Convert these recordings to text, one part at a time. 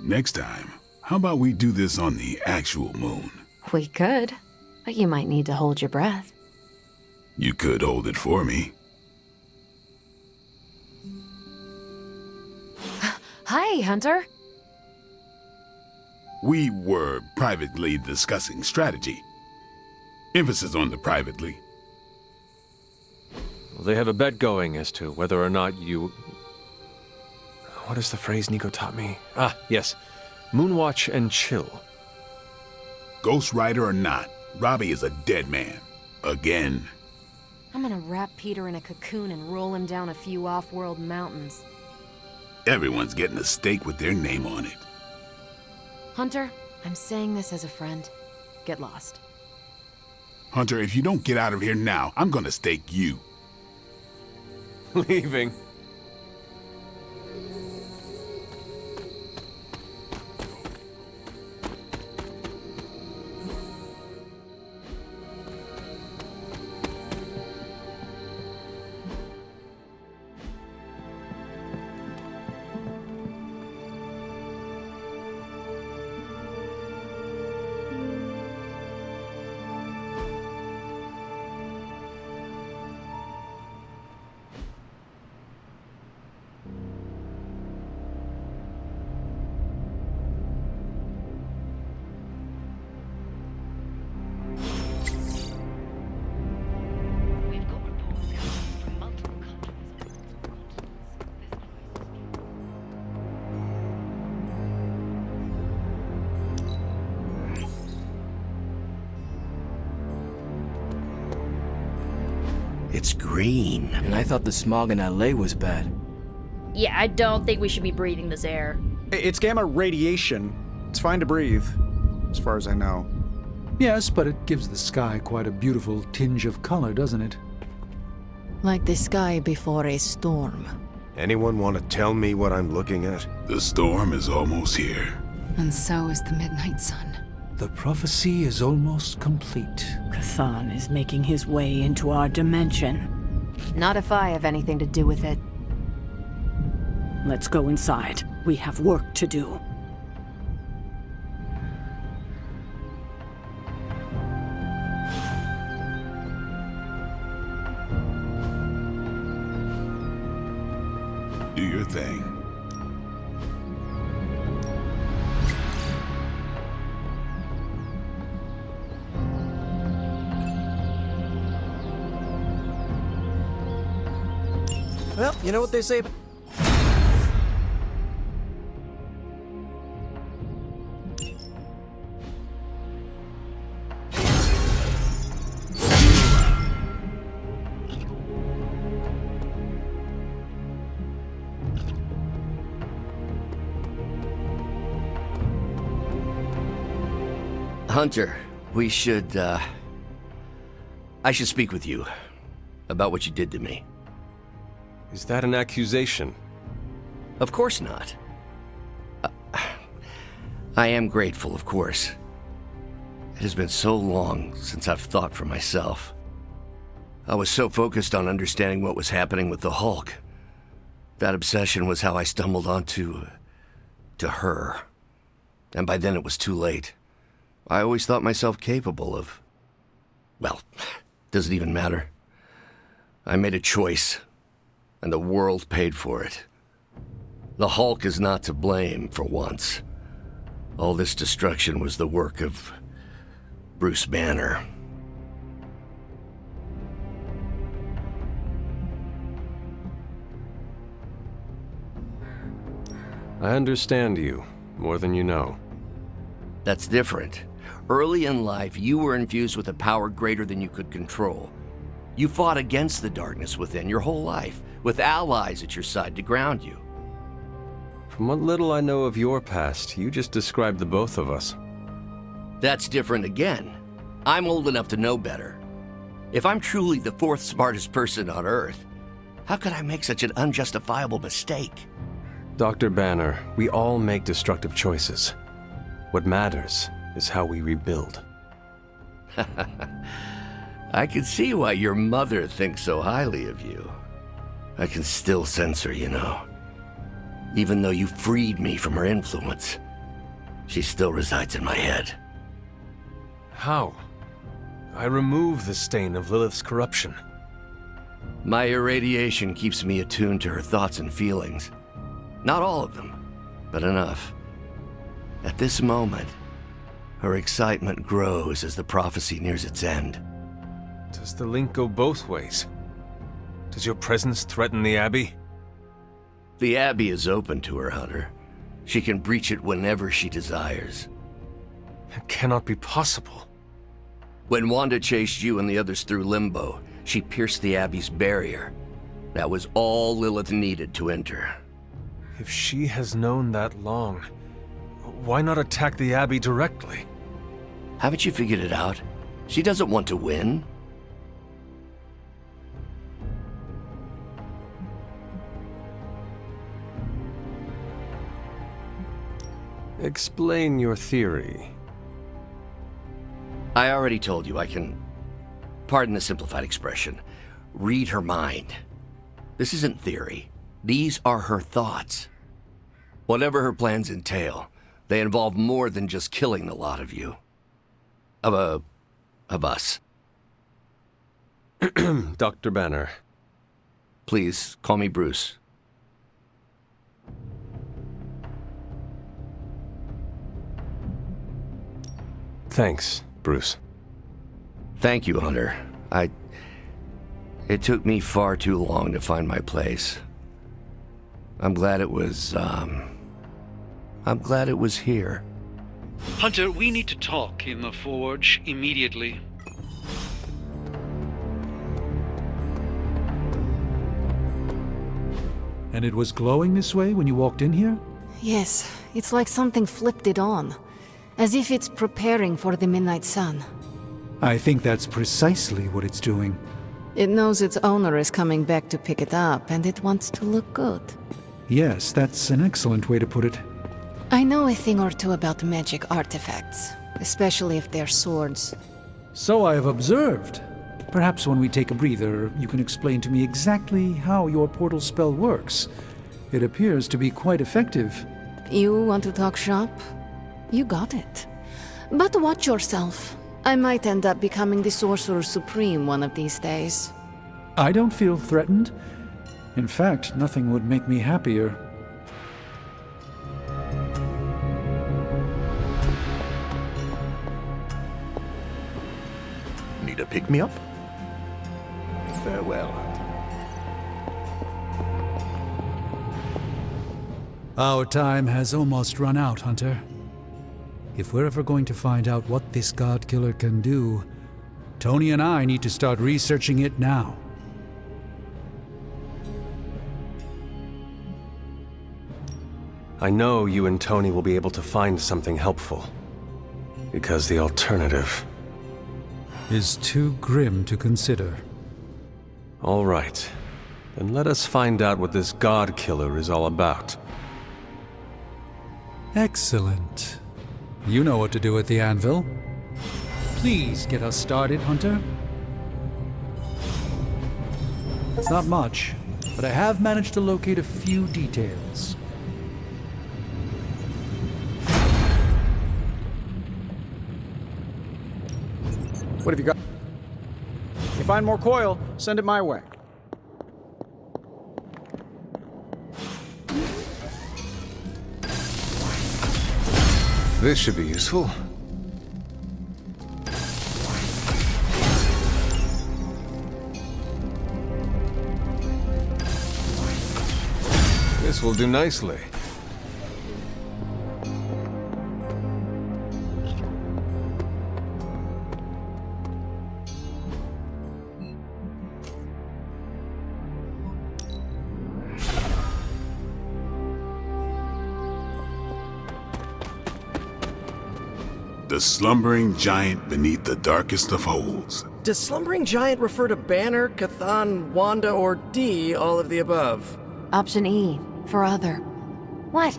Next time, how about we do this on the actual moon? We could, but you might need to hold your breath. You could hold it for me. Hi, Hunter. We were privately discussing strategy. Emphasis on the privately. Well, they have a bet going as to whether or not you... What is the phrase Nico taught me? Ah, yes. Moonwatch and chill. Ghost Rider or not, Robbie is a dead man. Again. I'm gonna wrap Peter in a cocoon and roll him down a few off-world mountains. Everyone's getting a stake with their name on it. Hunter, I'm saying this as a friend. Get lost. Hunter, if you don't get out of here now, I'm gonna stake you. Leaving. We've got reports coming from multiple countries on multiple continents. It's green. And I thought the smog in LA was bad. Yeah, I don't think we should be breathing this air. It's gamma radiation. It's fine to breathe, as far as I know. Yes, but it gives the sky quite a beautiful tinge of color, doesn't it? Like the sky before a storm. Anyone want to tell me what I'm looking at? The storm is almost here. And so is the midnight sun. The prophecy is almost complete. Cthon is making his way into our dimension. Not if I have anything to do with it. Let's go inside. We have work to do. Do your thing. Well, you know what they say. Hunter, we should, I should speak with you about what you did to me. Is that an accusation? Of course not. I am grateful, of course. It has been so long since I've thought for myself. I was so focused on understanding what was happening with the Hulk. That obsession was how I stumbled onto... to her. And by then it was too late. I always thought myself capable of... well, does it even matter? I made a choice, and the world paid for it. The Hulk is not to blame for once. All this destruction was the work of Bruce Banner. I understand you, more than you know. That's different. Early in life, you were infused with a power greater than you could control. You fought against the darkness within your whole life, with allies at your side to ground you. From what little I know of your past, you just described the both of us. That's different again. I'm old enough to know better. If I'm truly the fourth smartest person on Earth, how could I make such an unjustifiable mistake? Dr. Banner, we all make destructive choices. What matters is how we rebuild. I can see why your mother thinks so highly of you. I can still sense her, you know. Even though you freed me from her influence, She still resides in my head. How? I remove the stain of Lilith's corruption. My irradiation keeps me attuned to her thoughts and feelings. Not all of them, but enough. At this moment, her excitement grows as the prophecy nears its end. Does the link go both ways? Does your presence threaten the Abbey? The Abbey is open to her, Hunter. She can breach it whenever she desires. It cannot be possible. When Wanda chased you and the others through Limbo, she pierced the Abbey's barrier. That was all Lilith needed to enter. If she has known that long, why not attack the Abbey directly? Haven't you figured it out? She doesn't want to win. Explain your theory. I already told you I can, pardon the simplified expression, read her mind. This isn't theory. These are her thoughts. Whatever her plans entail, they involve more than just killing the lot of you. Of us. Dr. Banner. Please, call me Bruce. Thanks, Bruce. Thank you, Hunter. It took me far too long to find my place. I'm glad it was here. Hunter, we need to talk in the Forge immediately. And it was glowing this way when you walked in here? Yes, it's like something flipped it on. As if it's preparing for the midnight sun. I think that's precisely what it's doing. It knows its owner is coming back to pick it up, and it wants to look good. Yes, that's an excellent way to put it. I know a thing or two about magic artifacts, especially if they're swords. So I have observed. Perhaps when we take a breather, you can explain to me exactly how your portal spell works. It appears to be quite effective. You want to talk shop? You got it. But watch yourself. I might end up becoming the Sorcerer Supreme one of these days. I don't feel threatened. In fact, nothing would make me happier. Need a pick-me-up? Farewell. Our time has almost run out, Hunter. If we're ever going to find out what this God Killer can do, Tony and I need to start researching it now. I know you and Tony will be able to find something helpful. Because the alternative is too grim to consider. All right. Then let us find out what this God Killer is all about. Excellent. You know what to do at the anvil. Please get us started, Hunter. It's not much, but I have managed to locate a few details. What have you got? If you find more coil, send it my way. This should be useful. This will do nicely. The slumbering giant beneath the darkest of holes. Does Slumbering Giant refer to Banner, Cathan, Wanda, or D, all of the above? Option E, for other. What?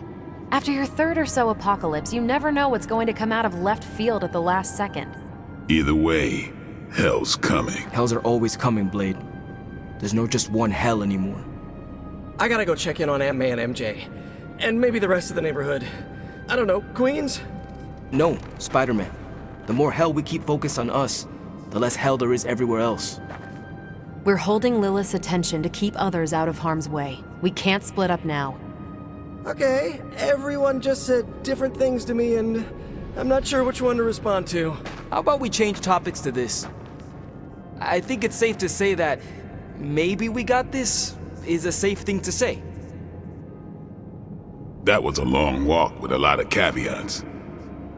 After your third or so apocalypse, you never know what's going to come out of left field at the last second. Either way, hell's coming. Hells are always coming, Blade. There's no just one hell anymore. I gotta go check in on Aunt May and MJ. And maybe the rest of the neighborhood. I don't know, Queens? No, Spider-Man. The more hell we keep focused on us, the less hell there is everywhere else. We're holding Lilith's attention to keep others out of harm's way. We can't split up now. Okay, everyone just said different things to me, and I'm not sure which one to respond to. How about we change topics to this? I think it's safe to say that maybe we got this is a safe thing to say. That was a long walk with a lot of caveats.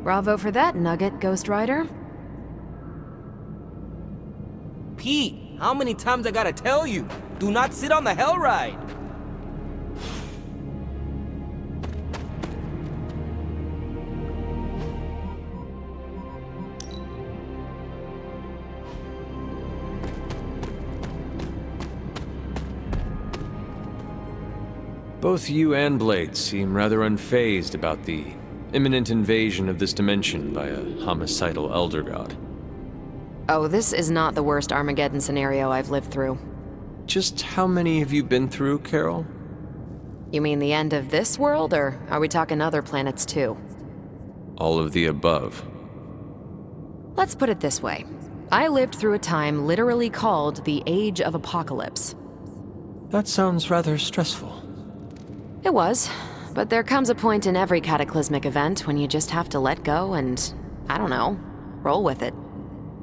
Bravo for that nugget, Ghost Rider. Pete, how many times I gotta tell you? Do not sit on the hell ride! Both you and Blade seem rather unfazed about the imminent invasion of this dimension by a homicidal Elder God. Oh, this is not the worst Armageddon scenario I've lived through. Just how many have you been through, Carol? You mean the end of this world, or are we talking other planets too? All of the above. Let's put it this way. I lived through a time literally called the Age of Apocalypse. That sounds rather stressful. It was, but there comes a point in every cataclysmic event when you just have to let go and, I don't know, roll with it.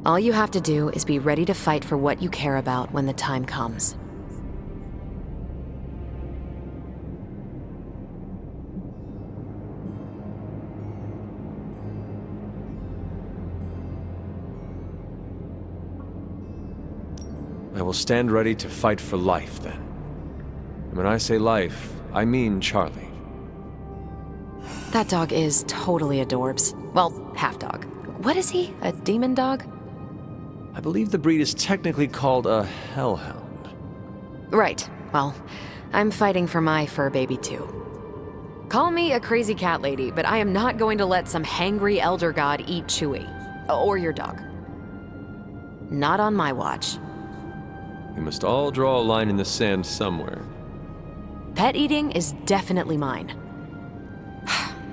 All you have to do is be ready to fight for what you care about when the time comes. I will stand ready to fight for life, then. And when I say life, I mean Charlie. That dog is totally adorbs. Well, half dog. What is he? A demon dog? I believe the breed is technically called a hellhound. Right. Well, I'm fighting for my fur baby too. Call me a crazy cat lady, but I am not going to let some hangry elder god eat Chewie. Or your dog. Not on my watch. We must all draw a line in the sand somewhere. Pet eating is definitely mine.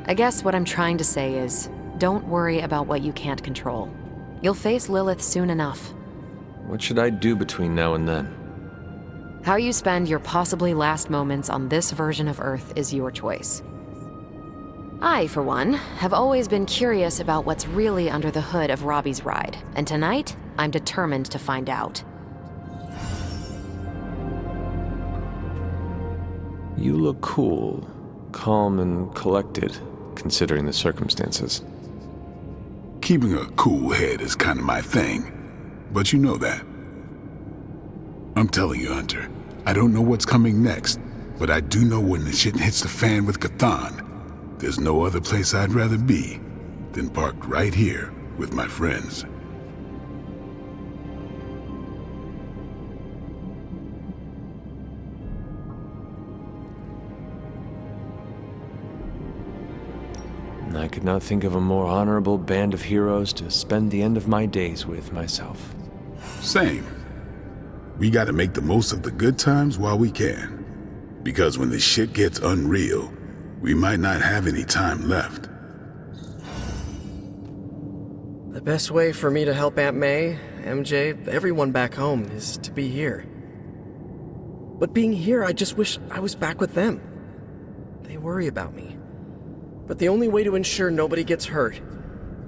I guess what I'm trying to say is, don't worry about what you can't control. You'll face Lilith soon enough. What should I do between now and then? How you spend your possibly last moments on this version of Earth is your choice. I, for one, have always been curious about what's really under the hood of Robbie's ride, and tonight, I'm determined to find out. You look cool, calm and collected, considering the circumstances. Keeping a cool head is kind of my thing, but you know that. I'm telling you, Hunter, I don't know what's coming next, but I do know when the shit hits the fan with Chthon, there's no other place I'd rather be than parked right here with my friends. I could not think of a more honorable band of heroes to spend the end of my days with myself. Same. We gotta make the most of the good times while we can. Because when the shit gets unreal, we might not have any time left. The best way for me to help Aunt May, MJ, everyone back home is to be here. But being here, I just wish I was back with them. They worry about me. But the only way to ensure nobody gets hurt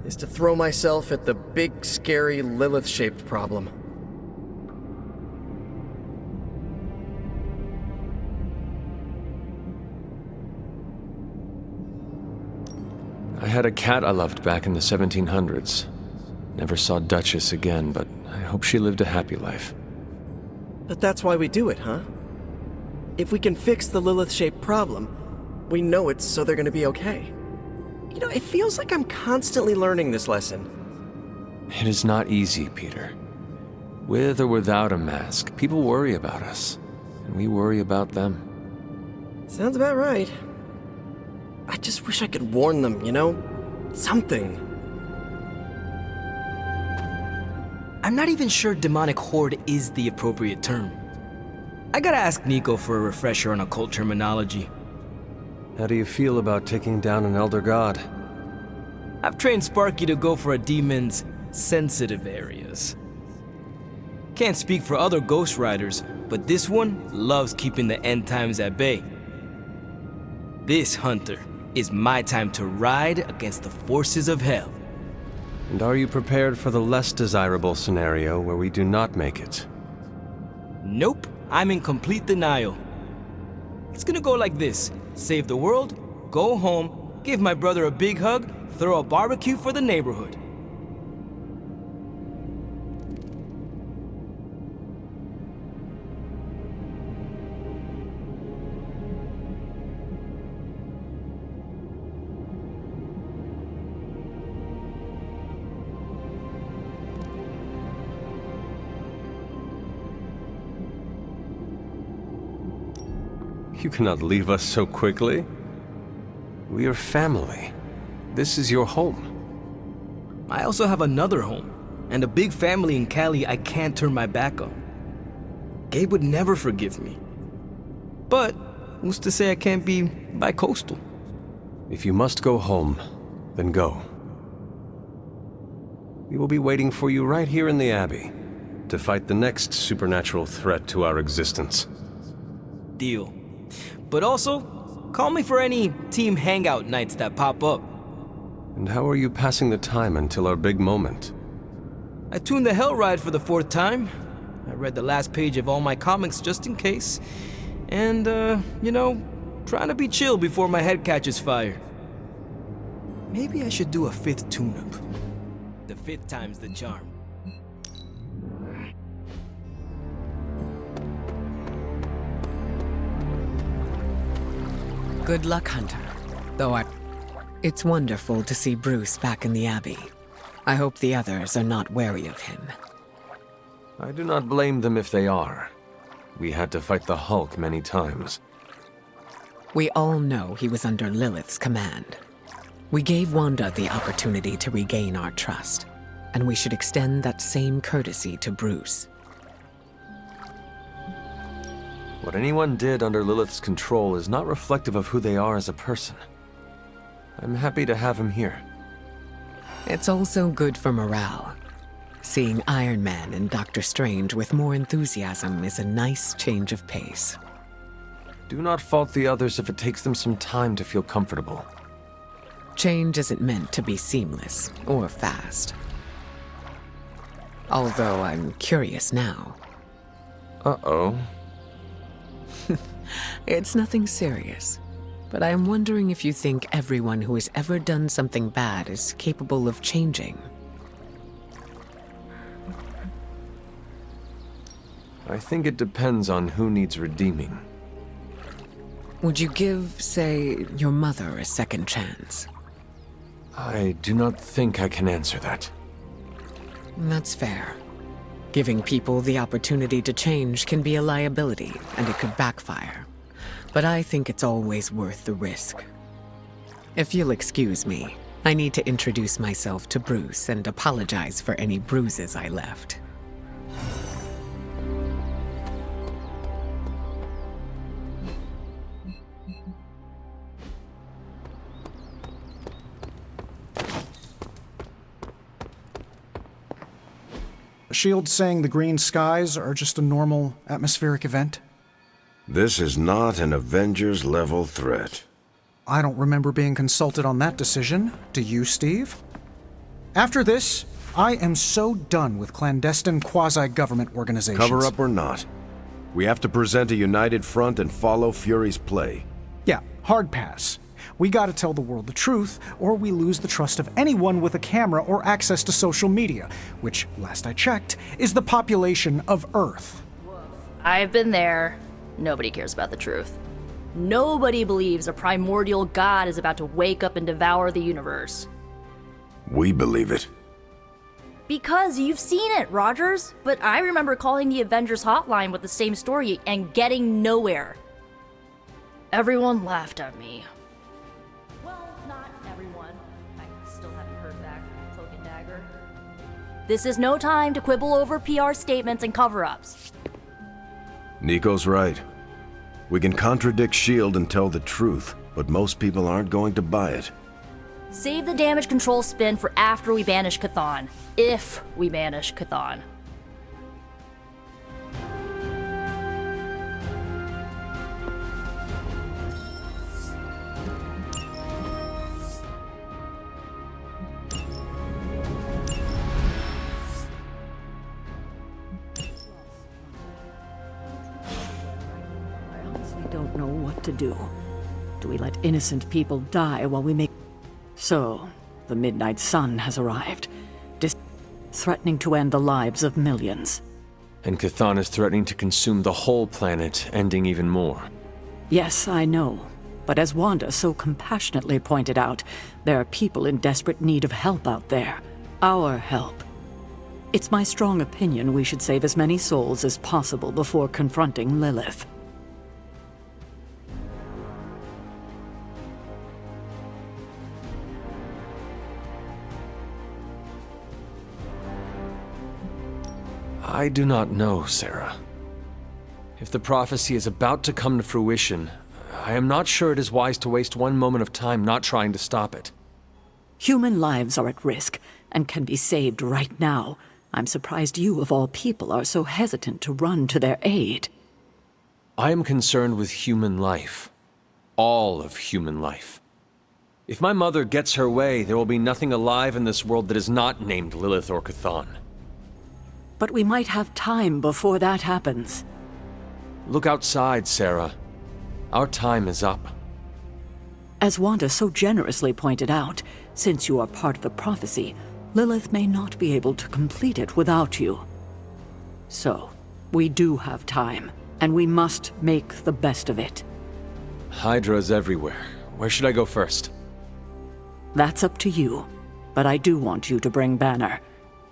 is to throw myself at the big, scary, Lilith-shaped problem. I had a cat I loved back in the 1700s. Never saw Duchess again, but I hope she lived a happy life. But that's why we do it, huh? If we can fix the Lilith-shaped problem, we know it's so they're gonna be okay. You know, it feels like I'm constantly learning this lesson. It is not easy, Peter. With or without a mask, people worry about us, and we worry about them. Sounds about right. I just wish I could warn them, you know? Something. I'm not even sure demonic horde is the appropriate term. I gotta ask Nico for a refresher on occult terminology. How do you feel about taking down an Elder God? I've trained Sparky to go for a demon's sensitive areas. Can't speak for other Ghost Riders, but this one loves keeping the end times at bay. This, Hunter, is my time to ride against the forces of hell. And are you prepared for the less desirable scenario where we do not make it? Nope, I'm in complete denial. It's gonna go like this: save the world, go home, give my brother a big hug, throw a barbecue for the neighborhood. You cannot leave us so quickly. We are family. This is your home. I also have another home, and a big family in Cali I can't turn my back on. Gabe would never forgive me. But who's to say I can't be bi-coastal? If you must go home, then go. We will be waiting for you right here in the Abbey to fight the next supernatural threat to our existence. Deal. But also, call me for any team hangout nights that pop up. And how are you passing the time until our big moment? I tuned the Hell Ride for the 4th time. I read the last page of all my comics just in case. And, trying to be chill before my head catches fire. Maybe I should do a 5th tune-up. The 5th time's the charm. Good luck, Hunter. It's wonderful to see Bruce back in the Abbey. I hope the others are not wary of him. I do not blame them if they are. We had to fight the Hulk many times. We all know he was under Lilith's command. We gave Wanda the opportunity to regain our trust, and we should extend that same courtesy to Bruce. What anyone did under Lilith's control is not reflective of who they are as a person. I'm happy to have him here. It's also good for morale. Seeing Iron Man and Doctor Strange with more enthusiasm is a nice change of pace. Do not fault the others if it takes them some time to feel comfortable. Change isn't meant to be seamless or fast. Although I'm curious now. Uh-oh. It's nothing serious, but I am wondering if you think everyone who has ever done something bad is capable of changing. I think it depends on who needs redeeming. Would you give, say, your mother a second chance? I do not think I can answer that. That's fair. Giving people the opportunity to change can be a liability, and it could backfire. But I think it's always worth the risk. If you'll excuse me, I need to introduce myself to Bruce and apologize for any bruises I left. Shield's saying the green skies are just a normal atmospheric event? This is not an Avengers-level threat. I don't remember being consulted on that decision. Do you, Steve? After this, I am so done with clandestine quasi-government organizations. Cover up or not, we have to present a united front and follow Fury's play. Yeah, hard pass. We gotta tell the world the truth, or we lose the trust of anyone with a camera or access to social media, which, last I checked, is the population of Earth. I've been there. Nobody cares about the truth. Nobody believes a primordial god is about to wake up and devour the universe. We believe it. Because you've seen it, Rogers. But I remember calling the Avengers hotline with the same story and getting nowhere. Everyone laughed at me. Well, not everyone. I still haven't heard back from Cloak and Dagger. This is no time to quibble over PR statements and cover-ups. Nico's right. We can contradict S.H.I.E.L.D. and tell the truth, but most people aren't going to buy it. Save the damage control spin for after we banish Chthon. If we banish Chthon. Don't know what to do. Do we let innocent people die while we make... So, the Midnight Sun has arrived, threatening to end the lives of millions. And Chthon is threatening to consume the whole planet, ending even more. Yes, I know. But as Wanda so compassionately pointed out, there are people in desperate need of help out there. Our help. It's my strong opinion we should save as many souls as possible before confronting Lilith. I do not know, Sarah. If the prophecy is about to come to fruition, I am not sure it is wise to waste one moment of time not trying to stop it. Human lives are at risk, and can be saved right now. I'm surprised you, of all people, are so hesitant to run to their aid. I am concerned with human life. All of human life. If my mother gets her way, there will be nothing alive in this world that is not named Lilith or Chthon. But we might have time before that happens. Look outside, Sarah. Our time is up. As Wanda so generously pointed out, since you are part of the prophecy, Lilith may not be able to complete it without you. So, we do have time, and we must make the best of it. Hydra's everywhere. Where should I go first? That's up to you, but I do want you to bring Banner.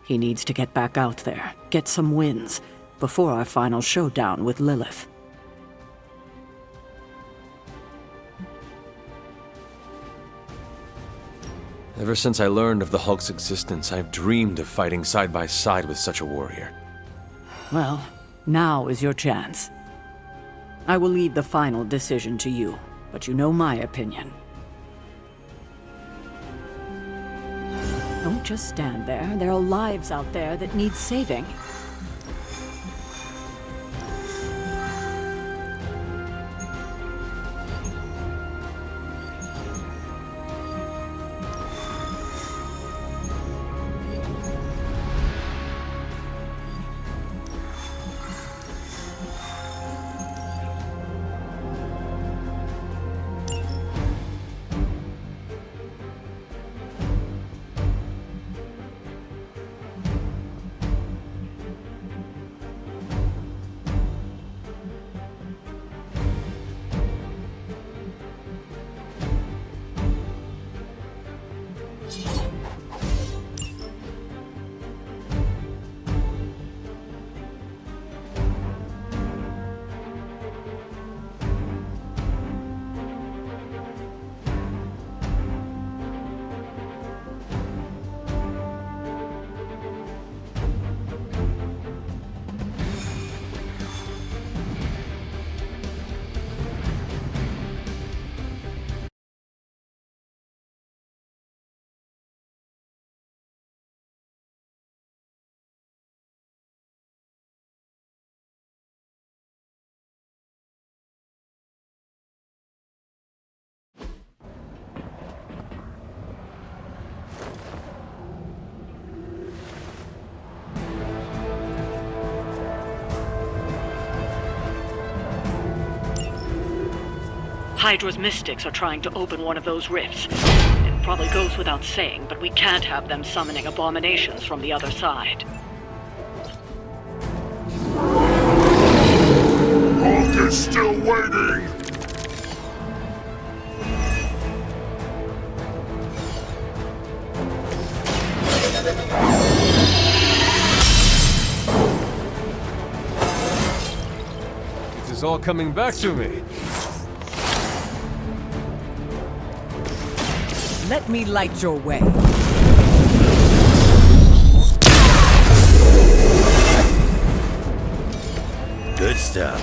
He needs to get back out there, get some wins, before our final showdown with Lilith. Ever since I learned of the Hulk's existence, I've dreamed of fighting side by side with such a warrior. Well, now is your chance. I will leave the final decision to you, but you know my opinion. Don't just stand there. There are lives out there that need saving. Hydra's mystics are trying to open one of those rifts. It probably goes without saying, but we can't have them summoning abominations from the other side. Hulk is still waiting! This is all coming back to me. Let me light your way. Good stuff.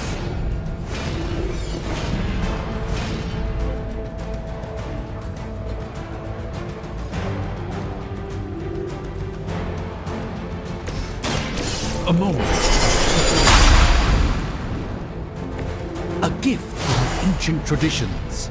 A moment. A gift from ancient traditions.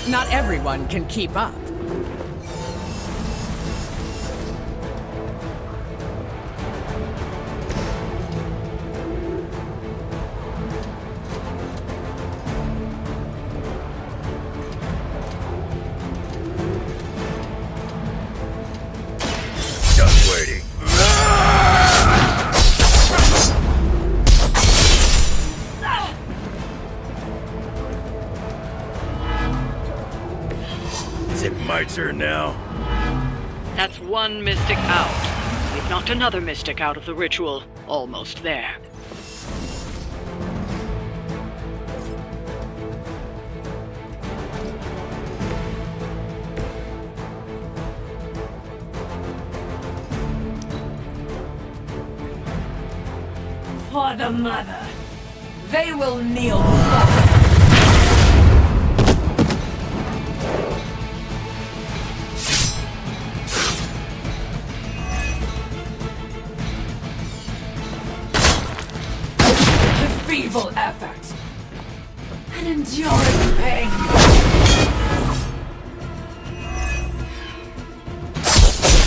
Not everyone can keep up. Just waiting. Is it my turn now? That's one mystic out. We've knocked another mystic out of the ritual. Almost there. For the mother, they will kneel before. Feeble effort and enduring pain.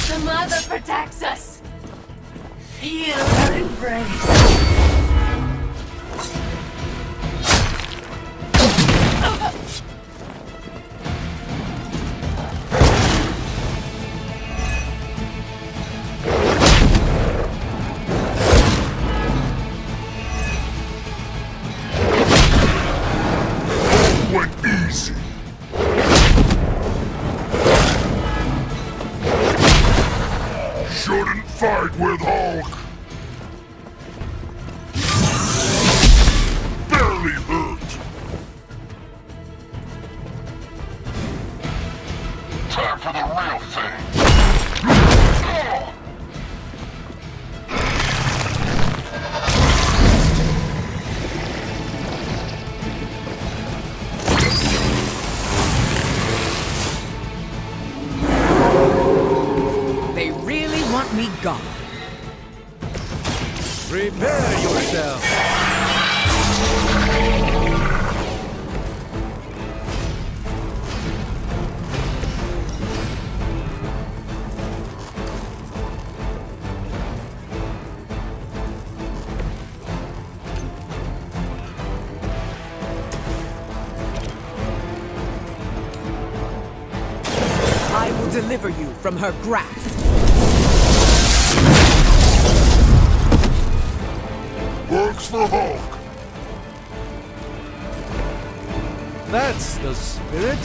The mother protects us. Feel her embrace. Easy. Shouldn't fight with Hulk. Barely hurt. Time for the real thing. They really want me gone. Prepare yourself. I will deliver you from her grasp. Works for Hulk. That's the spirit.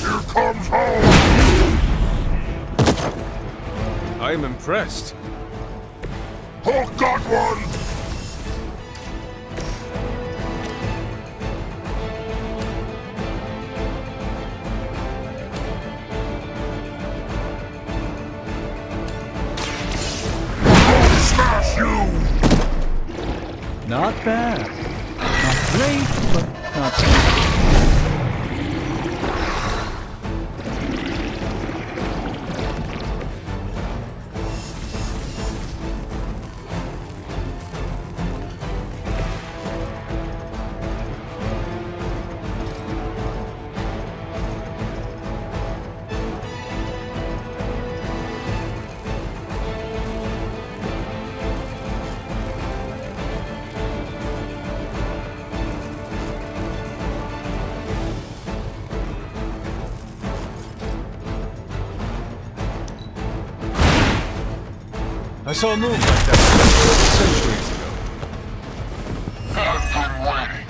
Here comes Hulk. I'm impressed. Hulk got one. Hulk smash you. Not bad. Not great, but not bad. I saw a move like that centuries ago. I've been waiting.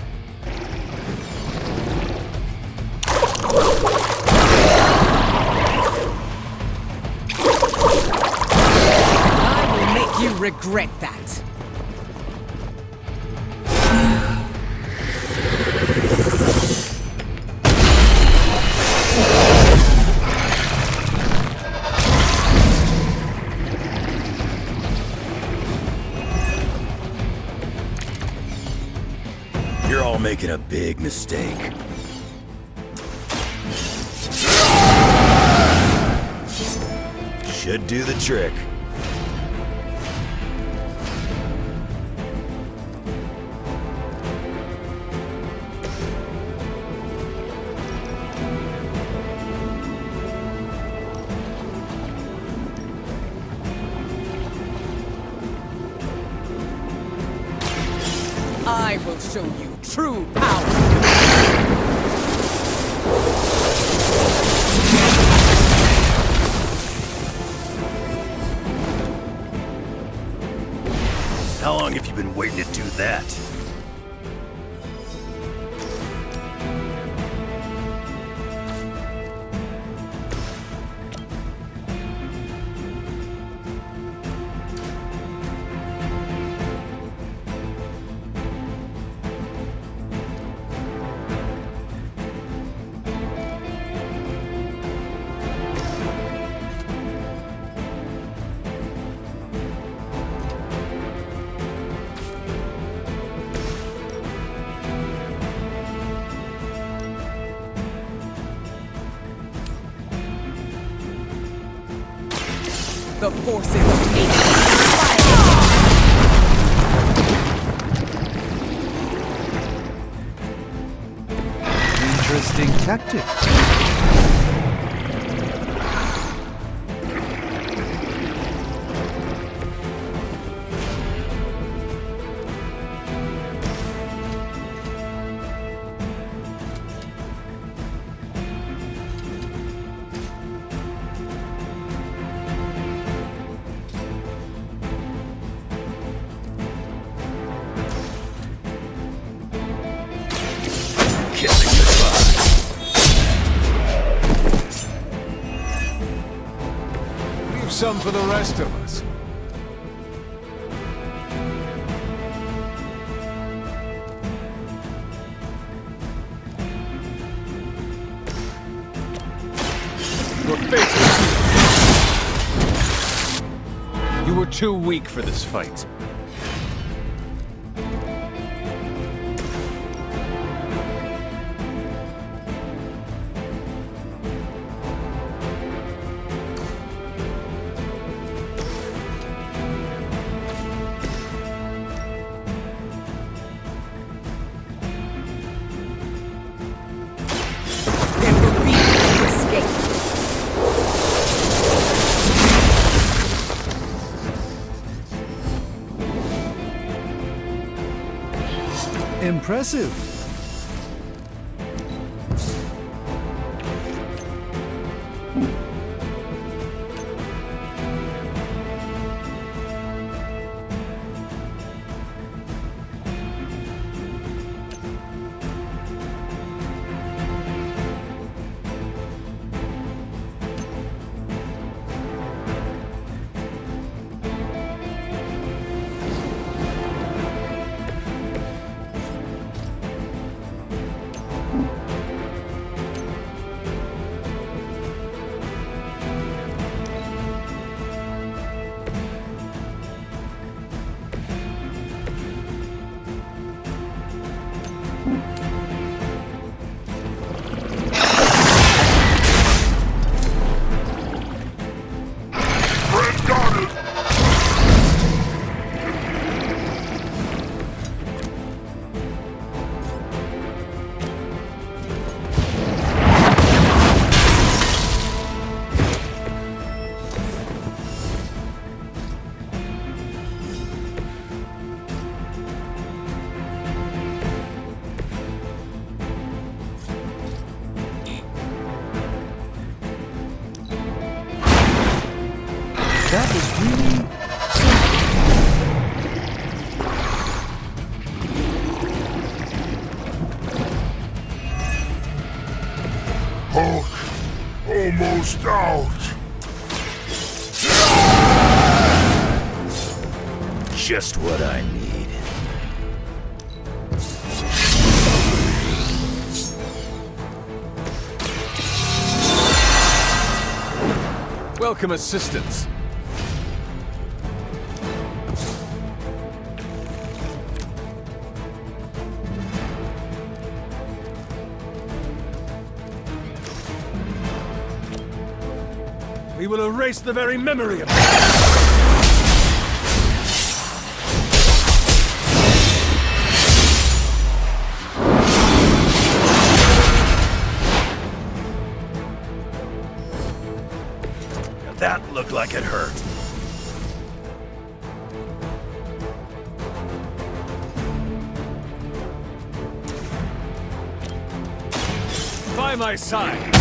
I will make you regret that. You're all making a big mistake. Should do the trick. I will show you true power. How long have you been waiting to do that? The forces of nature. Interesting tactic. Kissing goodbye. Leave some for the rest of us. Your fate is sealed. You were too weak for this fight. There will be no escape. Impressive. Hulk, almost out. Just what I need. Welcome assistance. We will erase the very memory of That looked like it hurt. By my side.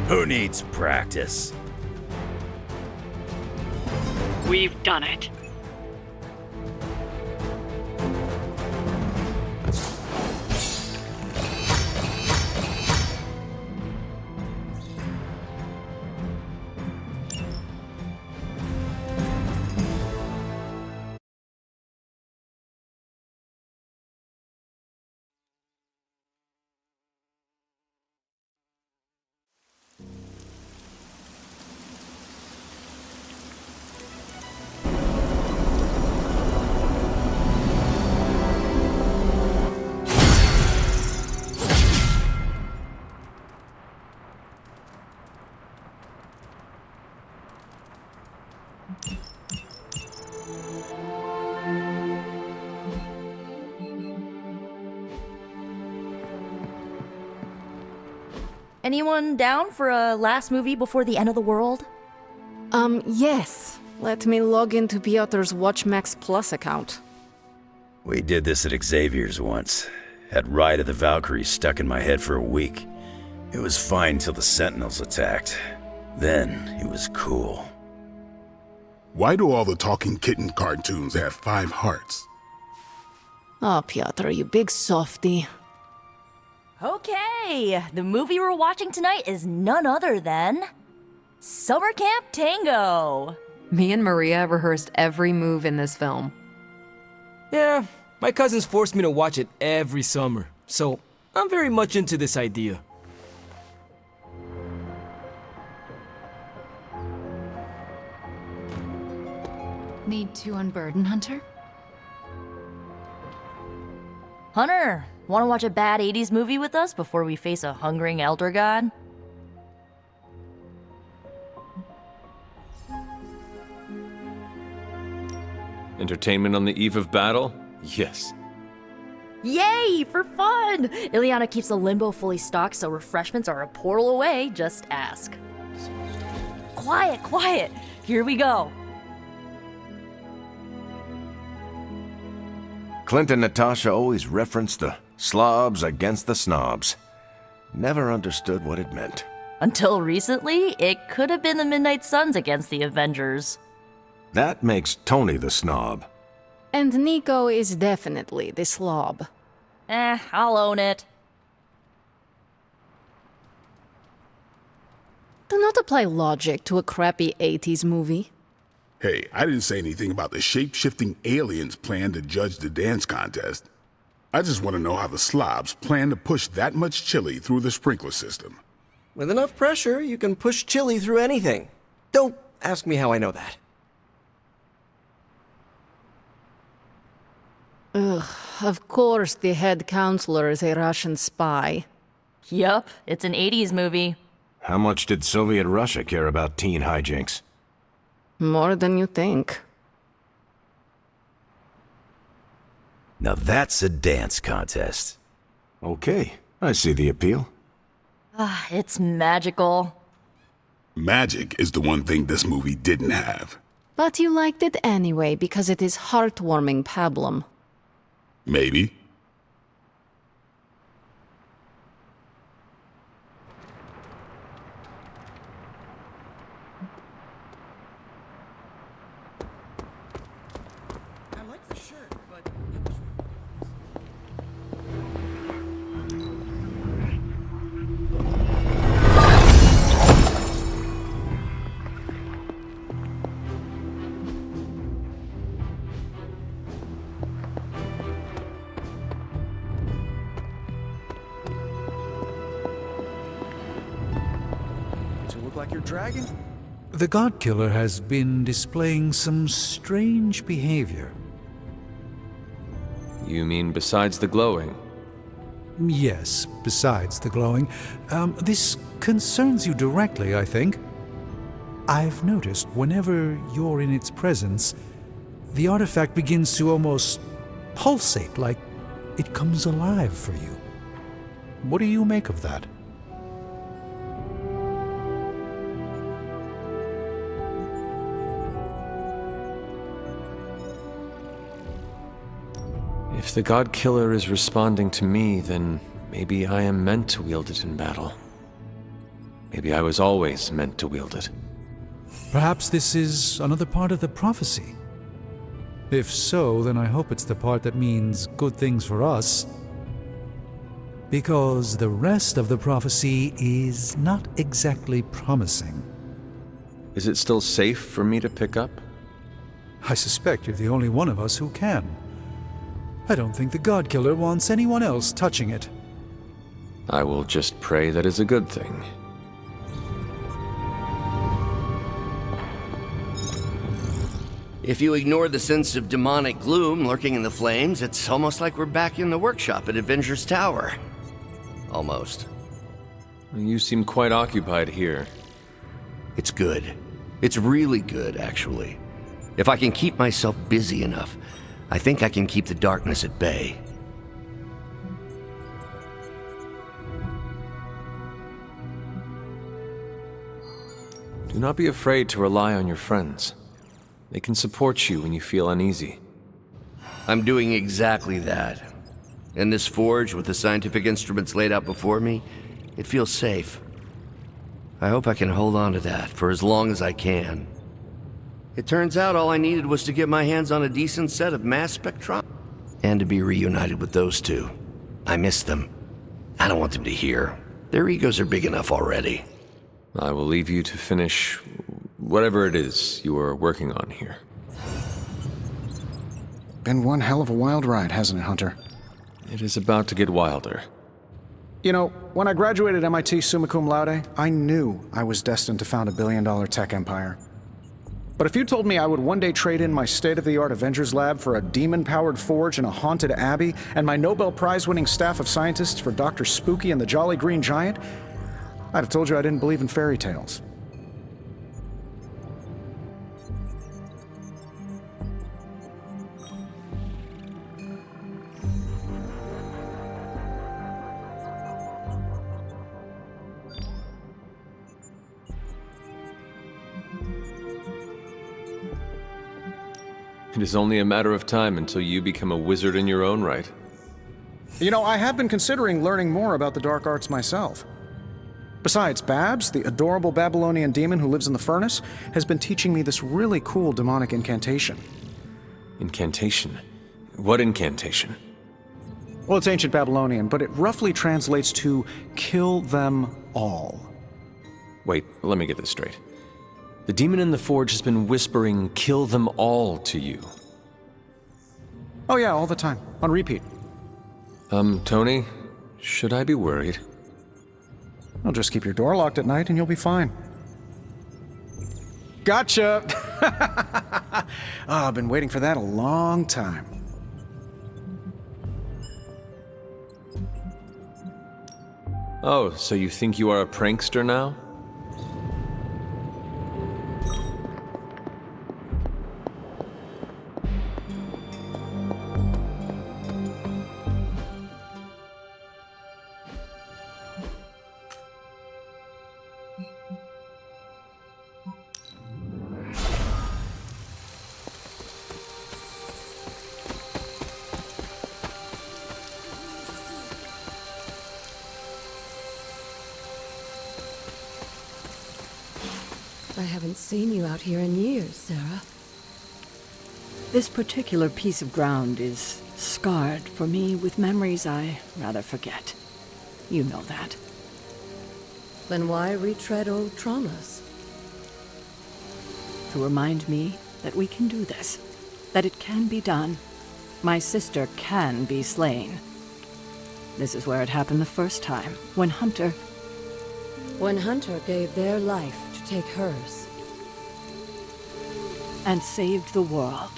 Who needs practice? We've done it. Anyone down for a last movie before the end of the world? Yes. Let me log into Piotr's WatchMax Plus account. We did this at Xavier's once. Had Ride of the Valkyries stuck in my head for a week. It was fine till the Sentinels attacked. Then, it was cool. Why do all the talking kitten cartoons have 5 hearts? Oh, Piotr, you big softy. Okay, the movie we're watching tonight is none other than Summer Camp Tango. Me and Maria rehearsed every move in this film. Yeah, my cousins forced me to watch it every summer, so I'm very much into this idea. Need to unburden, Hunter? Hunter, want to watch a bad 80s movie with us before we face a hungering elder god? Entertainment on the eve of battle? Yes. Yay, for fun! Ileana keeps the limbo fully stocked, so refreshments are a portal away, just ask. Quiet, quiet, here we go. Clint and Natasha always referenced the slobs against the snobs. Never understood what it meant. Until recently, it could have been the Midnight Suns against the Avengers. That makes Tony the snob. And Nico is definitely the slob. I'll own it. Do not apply logic to a crappy 80s movie. Hey, I didn't say anything about the shape-shifting aliens' plan to judge the dance contest. I just want to know how the slobs plan to push that much chili through the sprinkler system. With enough pressure, you can push chili through anything. Don't ask me how I know that. Ugh, of course the head counselor is a Russian spy. Yup, it's an 80s movie. How much did Soviet Russia care about teen hijinks? More than you think. Now that's a dance contest. Okay, I see the appeal. It's magical. Magic is the one thing this movie didn't have. But you liked it anyway because it is heartwarming pablum. Maybe. look like you're dragging. The God Killer has been displaying some strange behavior. You mean besides the glowing? Yes, besides the glowing. This concerns you directly, I think. I've noticed whenever you're in its presence, the artifact begins to almost pulsate, like it comes alive for you. What do you make of that? If the God Killer is responding to me, then maybe I am meant to wield it in battle. Maybe I was always meant to wield it. Perhaps this is another part of the prophecy. If so, then I hope it's the part that means good things for us. Because the rest of the prophecy is not exactly promising. Is it still safe for me to pick up? I suspect you're the only one of us who can. I don't think the God Killer wants anyone else touching it. I will just pray that is a good thing. If you ignore the sense of demonic gloom lurking in the flames, it's almost like we're back in the workshop at Avengers Tower. Almost. You seem quite occupied here. It's good. It's really good, actually. If I can keep myself busy enough, I think I can keep the darkness at bay. Do not be afraid to rely on your friends. They can support you when you feel uneasy. I'm doing exactly that. In this forge, with the scientific instruments laid out before me, it feels safe. I hope I can hold on to that for as long as I can. It turns out all I needed was to get my hands on a decent set of mass spectrometers, and to be reunited with those two. I miss them. I don't want them to hear. Their egos are big enough already. I will leave you to finish whatever it is you are working on here. Been one hell of a wild ride, hasn't it, Hunter? It is about to get wilder. You know, when I graduated MIT summa cum laude, I knew I was destined to found a billion-dollar tech empire. But if you told me I would one day trade in my state-of-the-art Avengers lab for a demon-powered forge in a haunted abbey, and my Nobel Prize-winning staff of scientists for Dr. Spooky and the Jolly Green Giant, I'd have told you I didn't believe in fairy tales. It is only a matter of time until you become a wizard in your own right. You know, I have been considering learning more about the dark arts myself. Besides, Babs, the adorable Babylonian demon who lives in the furnace, has been teaching me this really cool demonic incantation. Incantation? What incantation? Well, it's ancient Babylonian, but it roughly translates to kill them all. Wait, let me get this straight. The demon in the forge has been whispering, "Kill them all," to you. Oh yeah, all the time. On repeat. Tony, should I be worried? Well, just keep your door locked at night and you'll be fine. Gotcha! I've been waiting for that a long time. Oh, so you think you are a prankster now? I haven't seen you out here in years, Sarah. This particular piece of ground is scarred for me with memories I rather forget. You know that. Then why retread old traumas? To remind me that we can do this. That it can be done. My sister can be slain. This is where it happened the first time, when Hunter gave their life take hers. And saved the world.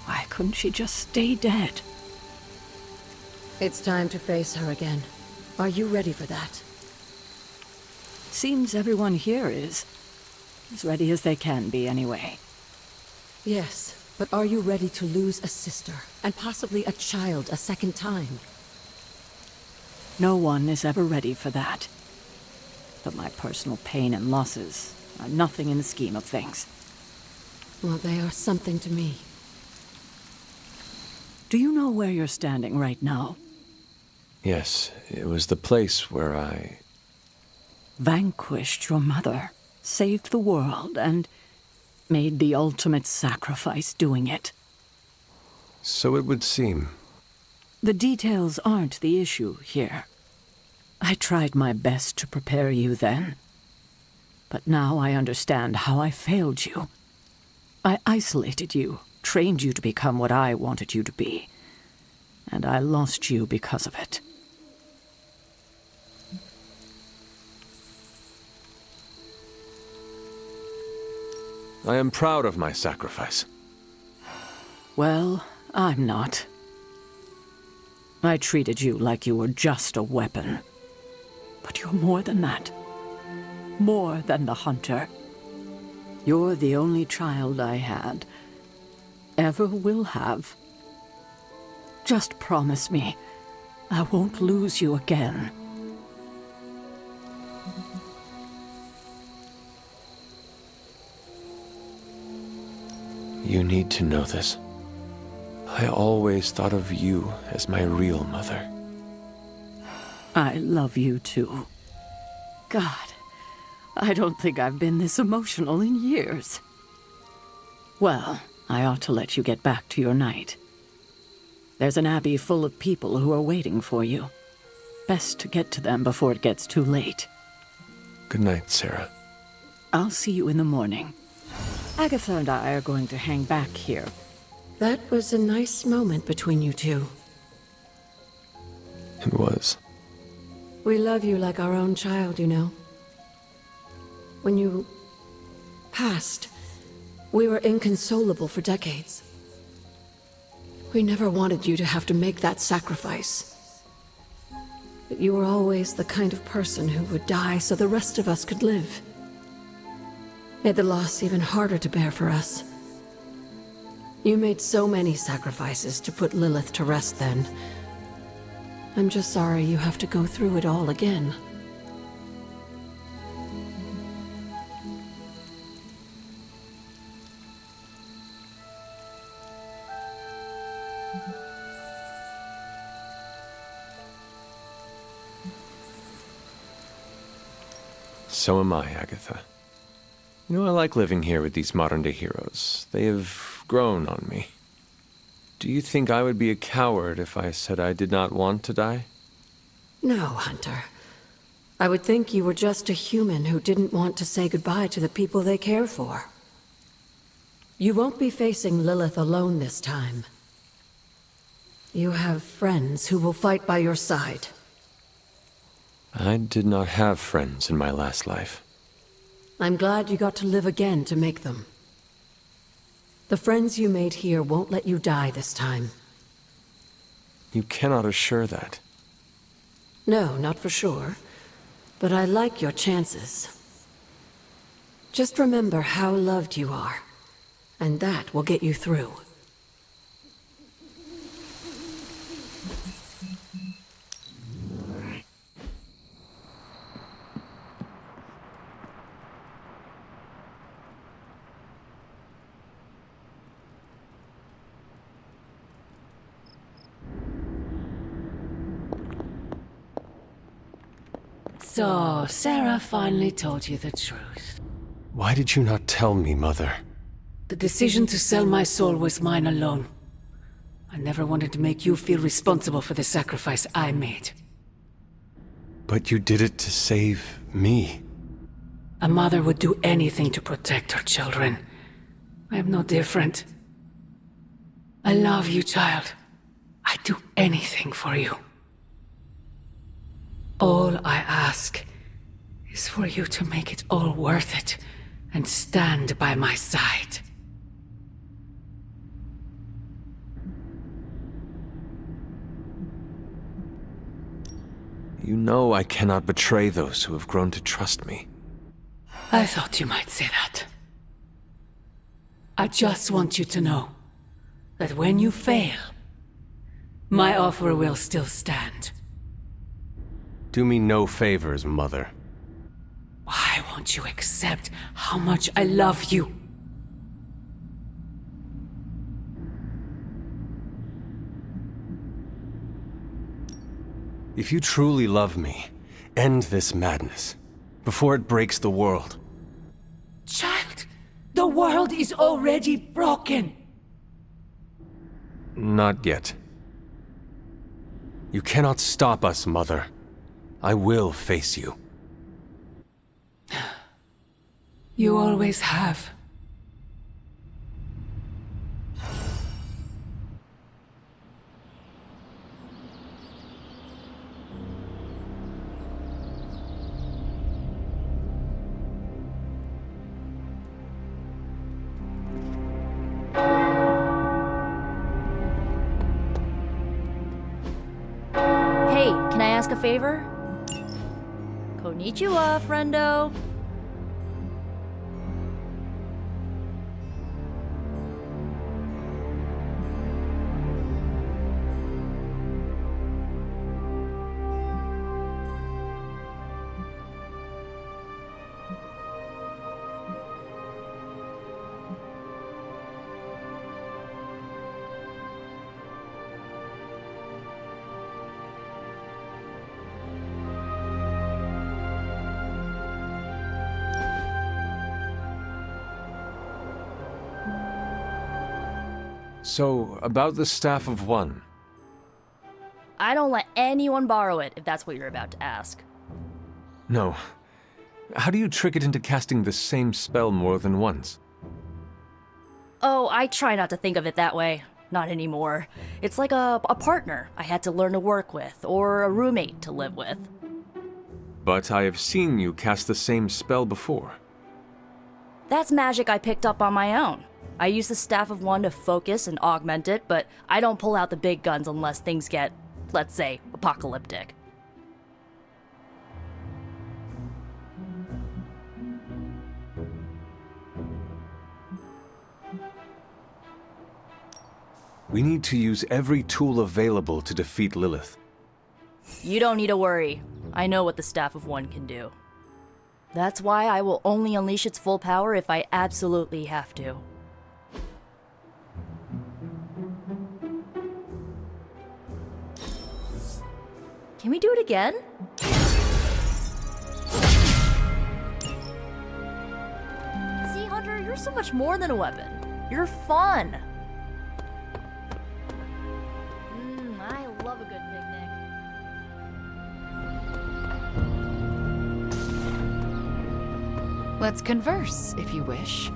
Why couldn't she just stay dead? It's time to face her again. Are you ready for that? Seems everyone here is. As ready as they can be, anyway. Yes, but are you ready to lose a sister, and possibly a child a second time? No one is ever ready for that. But my personal pain and losses are nothing in the scheme of things. Well, they are something to me. Do you know where you're standing right now? Yes, it was the place where I... Vanquished your mother, saved the world, and made the ultimate sacrifice doing it. So it would seem. The details aren't the issue here. I tried my best to prepare you then. But now I understand how I failed you. I isolated you, trained you to become what I wanted you to be. And I lost you because of it. I am proud of my sacrifice. Well, I'm not. I treated you like you were just a weapon. But you're more than that. More than the hunter. You're the only child I had. Ever will have. Just promise me, I won't lose you again. You need to know this. I always thought of you as my real mother. I love you too. God, I don't think I've been this emotional in years. Well, I ought to let you get back to your night. There's an abbey full of people who are waiting for you. Best to get to them before it gets too late. Good night, Sarah. I'll see you in the morning. Agatha and I are going to hang back here. That was a nice moment between you two. It was. We love you like our own child, you know. When you passed, we were inconsolable for decades. We never wanted you to have to make that sacrifice. But you were always the kind of person who would die so the rest of us could live. Made the loss even harder to bear for us. You made so many sacrifices to put Lilith to rest then. I'm just sorry you have to go through it all again. So am I, Agatha. You know, I like living here with these modern-day heroes. They have grown on me. Do you think I would be a coward if I said I did not want to die? No, Hunter. I would think you were just a human who didn't want to say goodbye to the people they care for. You won't be facing Lilith alone this time. You have friends who will fight by your side. I did not have friends in my last life. I'm glad you got to live again to make them. The friends you made here won't let you die this time. You cannot assure that. No, not for sure. But I like your chances. Just remember how loved you are, and that will get you through. So, Sarah finally told you the truth. Why did you not tell me, Mother? The decision to sell my soul was mine alone. I never wanted to make you feel responsible for the sacrifice I made. But you did it to save me. A mother would do anything to protect her children. I am no different. I love you, child. I'd do anything for you. All I ask is for you to make it all worth it and stand by my side. You know I cannot betray those who have grown to trust me. I thought you might say that. I just want you to know that when you fail, my offer will still stand. Do me no favors, Mother. Why won't you accept how much I love you? If you truly love me, end this madness before it breaks the world. Child, the world is already broken. Not yet. You cannot stop us, Mother. I will face you. You always have. Hey, can I ask a favor? Konnichiwa, friendo. So, about the Staff of One. I don't let anyone borrow it, if that's what you're about to ask. No. How do you trick it into casting the same spell more than once? Oh, I try not to think of it that way. Not anymore. It's like a partner I had to learn to work with, or a roommate to live with. But I have seen you cast the same spell before. That's magic I picked up on my own. I use the Staff of One to focus and augment it, but I don't pull out the big guns unless things get, let's say, apocalyptic. We need to use every tool available to defeat Lilith. You don't need to worry. I know what the Staff of One can do. That's why I will only unleash its full power if I absolutely have to. Can we do it again? See, Hunter, you're so much more than a weapon. You're fun. I love a good picnic. Let's converse, if you wish.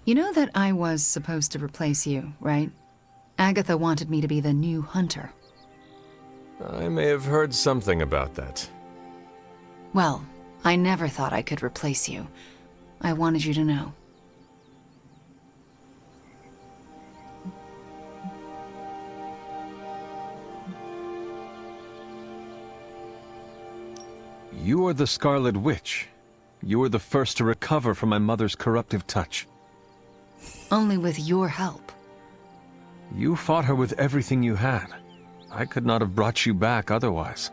You know that I was supposed to replace you, right? Agatha wanted me to be the new hunter. I may have heard something about that. Well, I never thought I could replace you. I wanted you to know. You are the Scarlet Witch. You were the first to recover from my mother's corruptive touch. Only with your help. You fought her with everything you had. I could not have brought you back otherwise.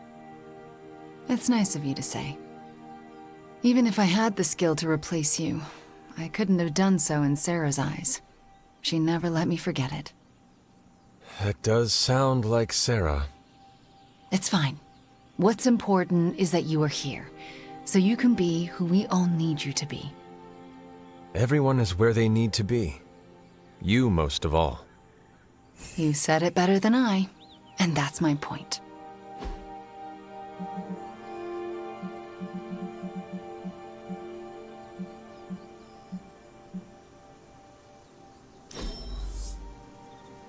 It's nice of you to say. Even if I had the skill to replace you, I couldn't have done so in Sarah's eyes. She never let me forget it. That does sound like Sarah. It's fine. What's important is that you are here, so you can be who we all need you to be. Everyone is where they need to be. You most of all. You said it better than I, and that's my point.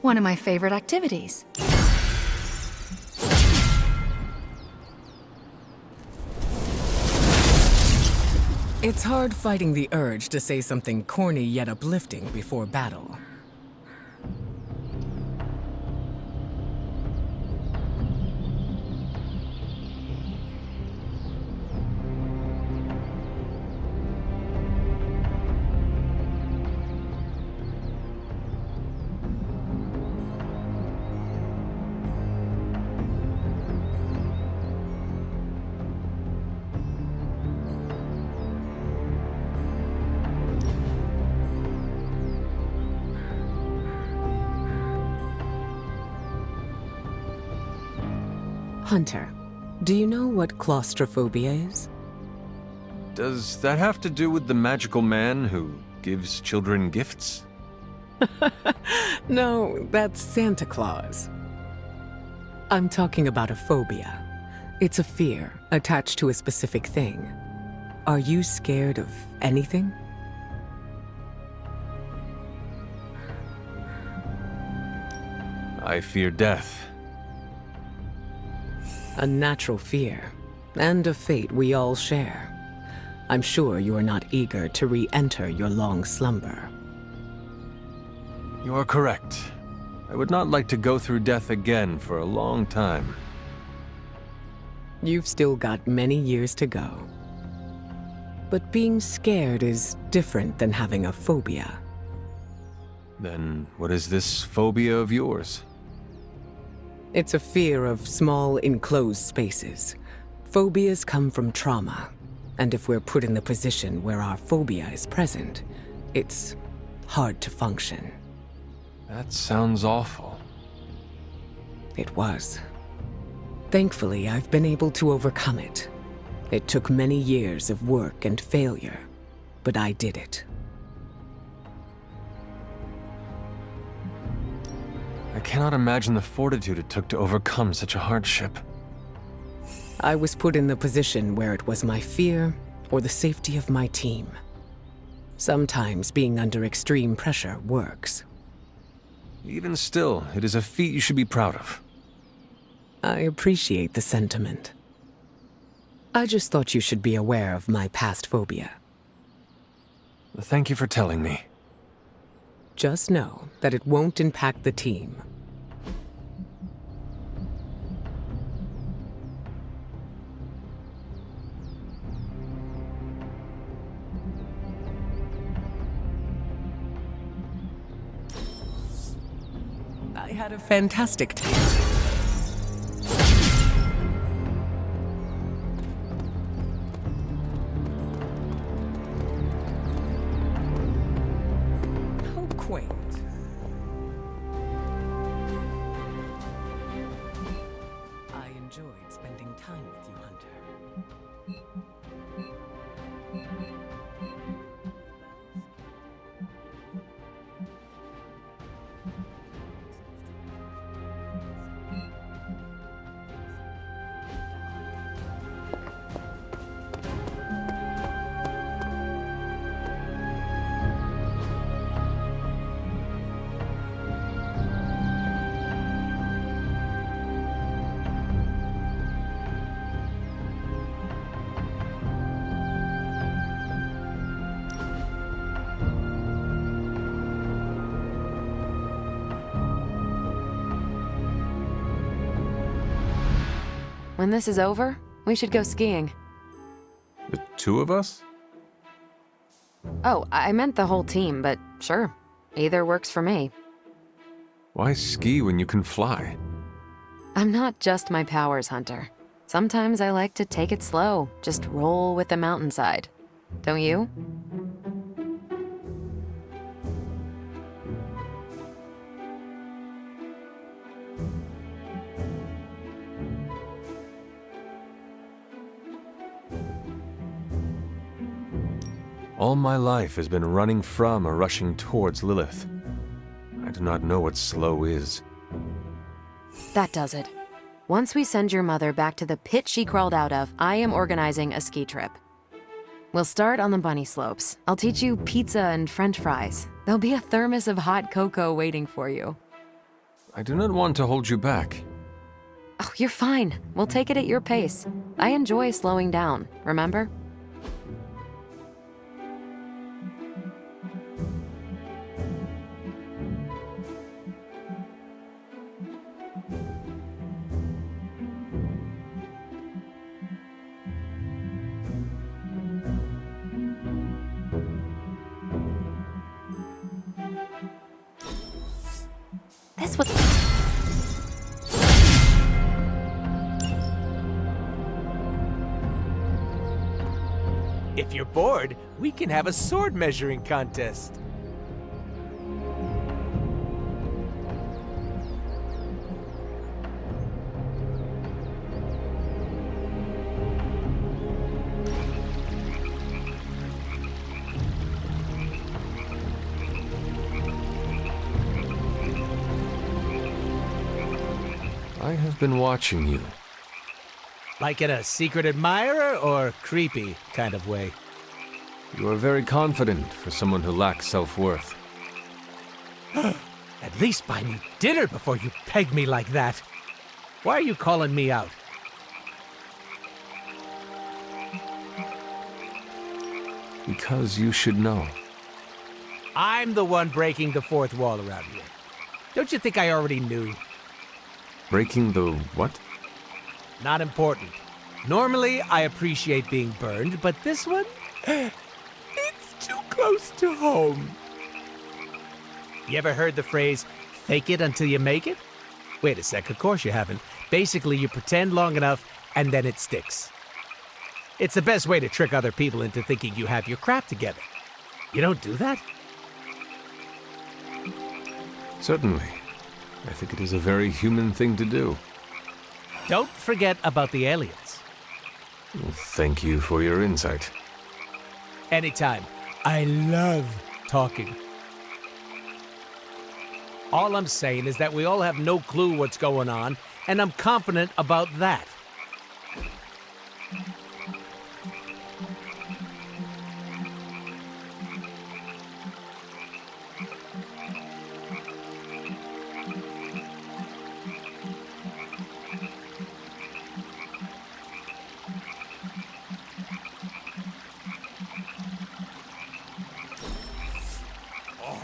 One of my favorite activities. It's hard fighting the urge to say something corny yet uplifting before battle. Hunter, do you know what claustrophobia is? Does that have to do with the magical man who gives children gifts? No, that's Santa Claus. I'm talking about a phobia. It's a fear attached to a specific thing. Are you scared of anything? I fear death. A natural fear, and a fate we all share. I'm sure you are not eager to re-enter your long slumber. You are correct. I would not like to go through death again for a long time. You've still got many years to go. But being scared is different than having a phobia. Then what is this phobia of yours? It's a fear of small, enclosed spaces. Phobias come from trauma, and if we're put in the position where our phobia is present, it's hard to function. That sounds awful. It was. Thankfully, I've been able to overcome it. It took many years of work and failure, but I did it. I cannot imagine the fortitude it took to overcome such a hardship. I was put in the position where it was my fear or the safety of my team. Sometimes being under extreme pressure works. Even still, it is a feat you should be proud of. I appreciate the sentiment. I just thought you should be aware of my past phobia. Thank you for telling me. Just know that it won't impact the team. I had a fantastic time. Quaint. I enjoyed spending time with you, Hunter. When this is over, we should go skiing. The two of us? Oh, I meant the whole team, but sure. Either works for me. Why ski when you can fly? I'm not just my powers hunter. Sometimes I like to take it slow, just roll with the mountainside. Don't you? All my life has been running from or rushing towards Lilith. I do not know what slow is. That does it. Once we send your mother back to the pit she crawled out of, I am organizing a ski trip. We'll start on the bunny slopes. I'll teach you pizza and french fries. There'll be a thermos of hot cocoa waiting for you. I do not want to hold you back. Oh, you're fine. We'll take it at your pace. I enjoy slowing down, remember? That's what... If you're bored, we can have a sword measuring contest. I have been watching you. Like in a secret admirer or creepy kind of way? You are very confident for someone who lacks self-worth. At least buy me dinner before you peg me like that. Why are you calling me out? Because you should know. I'm the one breaking the fourth wall around here. Don't you think I already knew? Breaking the what? Not important. Normally, I appreciate being burned, but this one? It's too close to home. You ever heard the phrase, fake it until you make it? Wait a sec, of course you haven't. Basically, you pretend long enough, and then it sticks. It's the best way to trick other people into thinking you have your crap together. You don't do that? Certainly. I think it is a very human thing to do. Don't forget about the aliens. Well, thank you for your insight. Anytime. I love talking. All I'm saying is that we all have no clue what's going on, and I'm confident about that.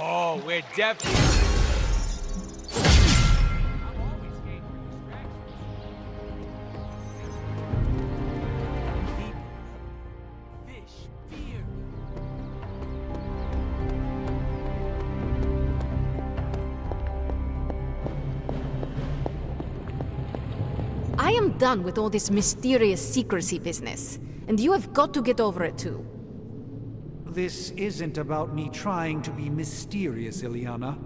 Oh, we're definitely... I am done with all this mysterious secrecy business, and you have got to get over it too. This isn't about me trying to be mysterious, Ileana.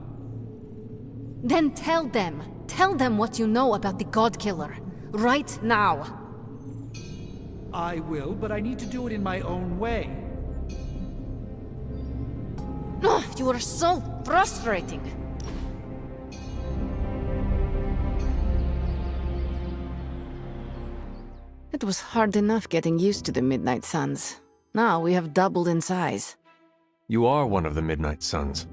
Then tell them. Tell them what you know about the God Killer. Right now. I will, but I need to do it in my own way. Ugh, you are so frustrating. It was hard enough getting used to the Midnight Suns. Now we have doubled in size. You are one of the Midnight Suns.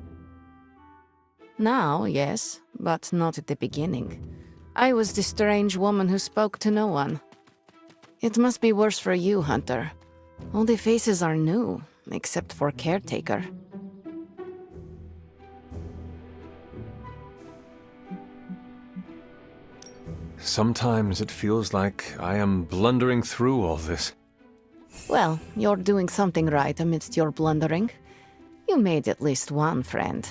Now, yes, but not at the beginning. I was the strange woman who spoke to no one. It must be worse for you, Hunter. All the faces are new, except for Caretaker. Sometimes it feels like I am blundering through all this. Well, you're doing something right amidst your blundering. You made at least one friend.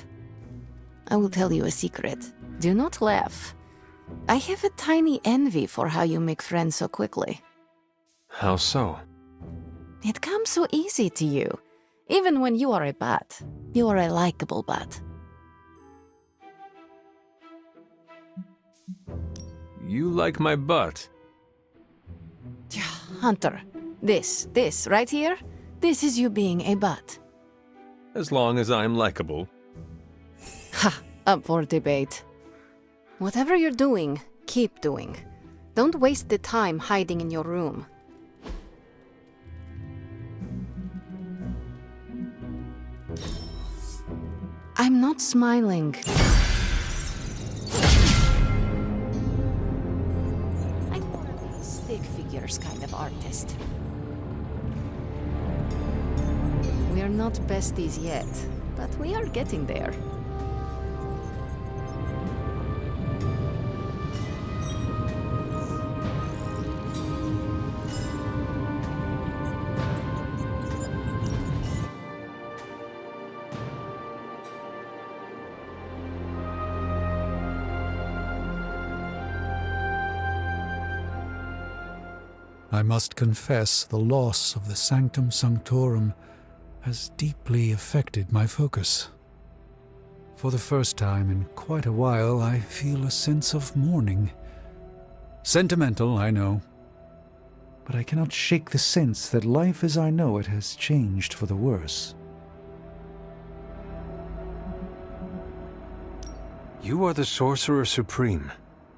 I will tell you a secret. Do not laugh. I have a tiny envy for how you make friends so quickly. How so? It comes so easy to you. Even when you are a bat, you are a likable bat. You like my butt? Hunter, this right here, this is you being a bat. As long as I'm likable. Ha! Up for debate. Whatever you're doing, keep doing. Don't waste the time hiding in your room. I'm not smiling. I'm more of a stick figures kind of artist. We are not besties yet, but we are getting there. I must confess the loss of the Sanctum Sanctorum has deeply affected my focus. For the first time in quite a while, I feel a sense of mourning. Sentimental, I know. But I cannot shake the sense that life as I know it has changed for the worse. You are the Sorcerer Supreme.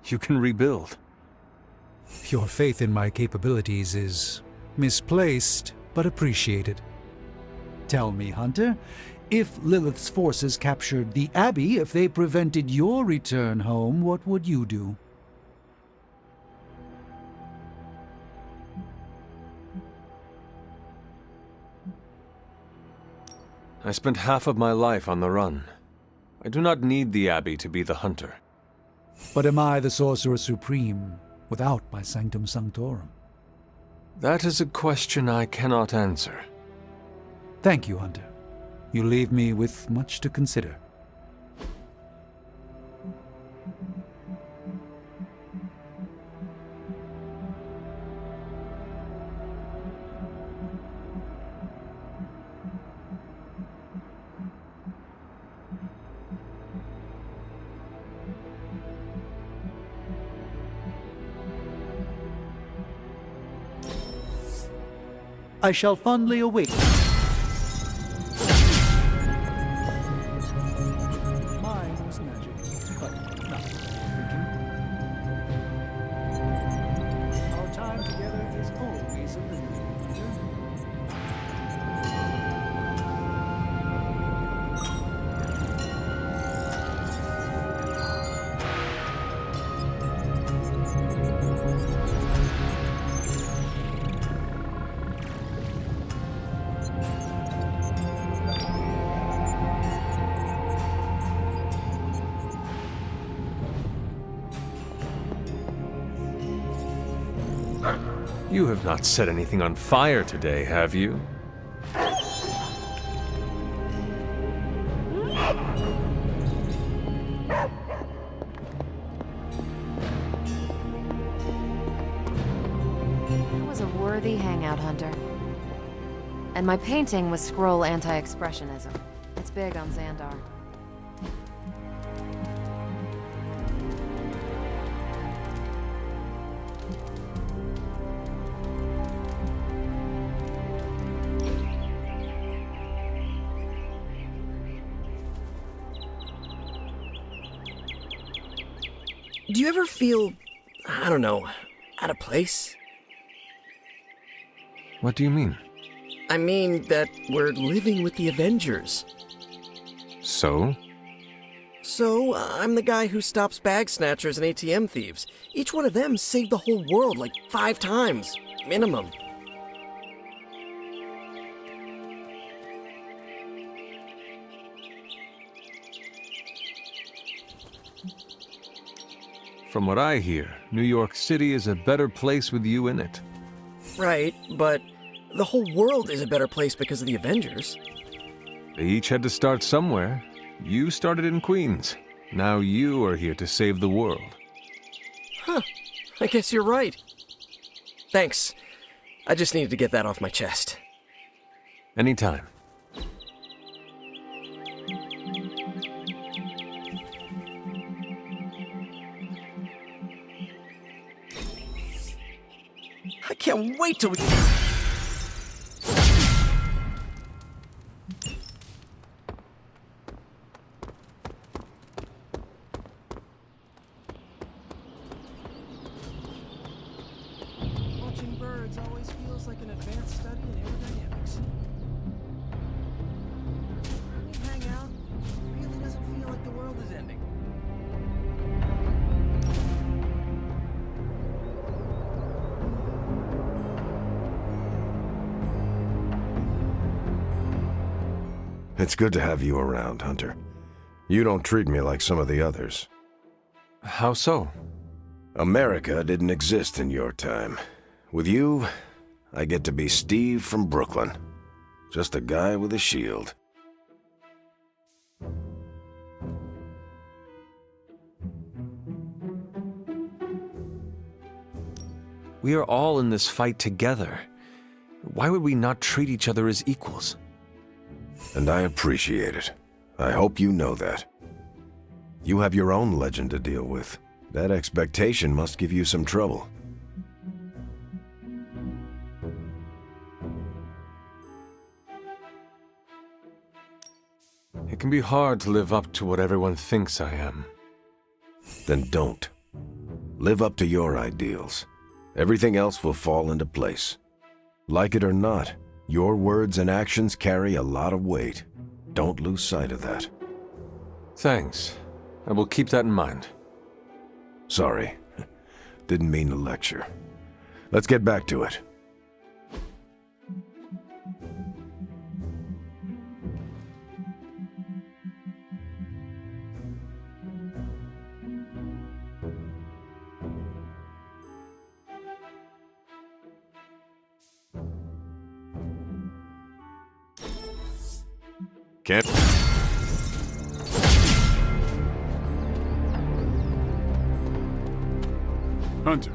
You can rebuild. Your faith in my capabilities is misplaced, but appreciated. Tell me, Hunter, if Lilith's forces captured the Abbey, if they prevented your return home, what would you do? I spent half of my life on the run. I do not need the Abbey to be the hunter. But am I the Sorcerer Supreme without my Sanctum Sanctorum? That is a question I cannot answer. Thank you, Hunter. You leave me with much to consider. I shall fondly await. Mine was magic, but not thinking. Our time together is always a little. You have not set anything on fire today, have you? That was a worthy hangout, Hunter. And my painting was scroll anti-expressionism. It's big on Xandar. Do you ever feel, I don't know, out of place? What do you mean? I mean that we're living with the Avengers. So? So, I'm the guy who stops bag snatchers and ATM thieves. Each one of them saved the whole world like 5 times, minimum. From what I hear, New York City is a better place with you in it. Right, but The whole world is a better place because of the Avengers. They each had to start somewhere. You started in Queens. Now you are here to save the world. Huh. I guess you're right. Thanks. I just needed to get that off my chest. Anytime. I can't wait till we... Watching birds always feels like an advanced study in aerodynamics. When we hang out, it really doesn't feel like the world is ending. It's good to have you around, Hunter. You don't treat me like some of the others. How so? America didn't exist in your time. With you, I get to be Steve from Brooklyn. Just a guy with a shield. We are all in this fight together. Why would we not treat each other as equals? And I appreciate it. I hope you know that. You have your own legend to deal with. That expectation must give you some trouble. It can be hard to live up to what everyone thinks I am. Then don't. Live up to your ideals. Everything else will fall into place. Like it or not, your words and actions carry a lot of weight. Don't lose sight of that. Thanks. I will keep that in mind. Sorry. Didn't mean to lecture. Let's get back to it. Can't. Hunter.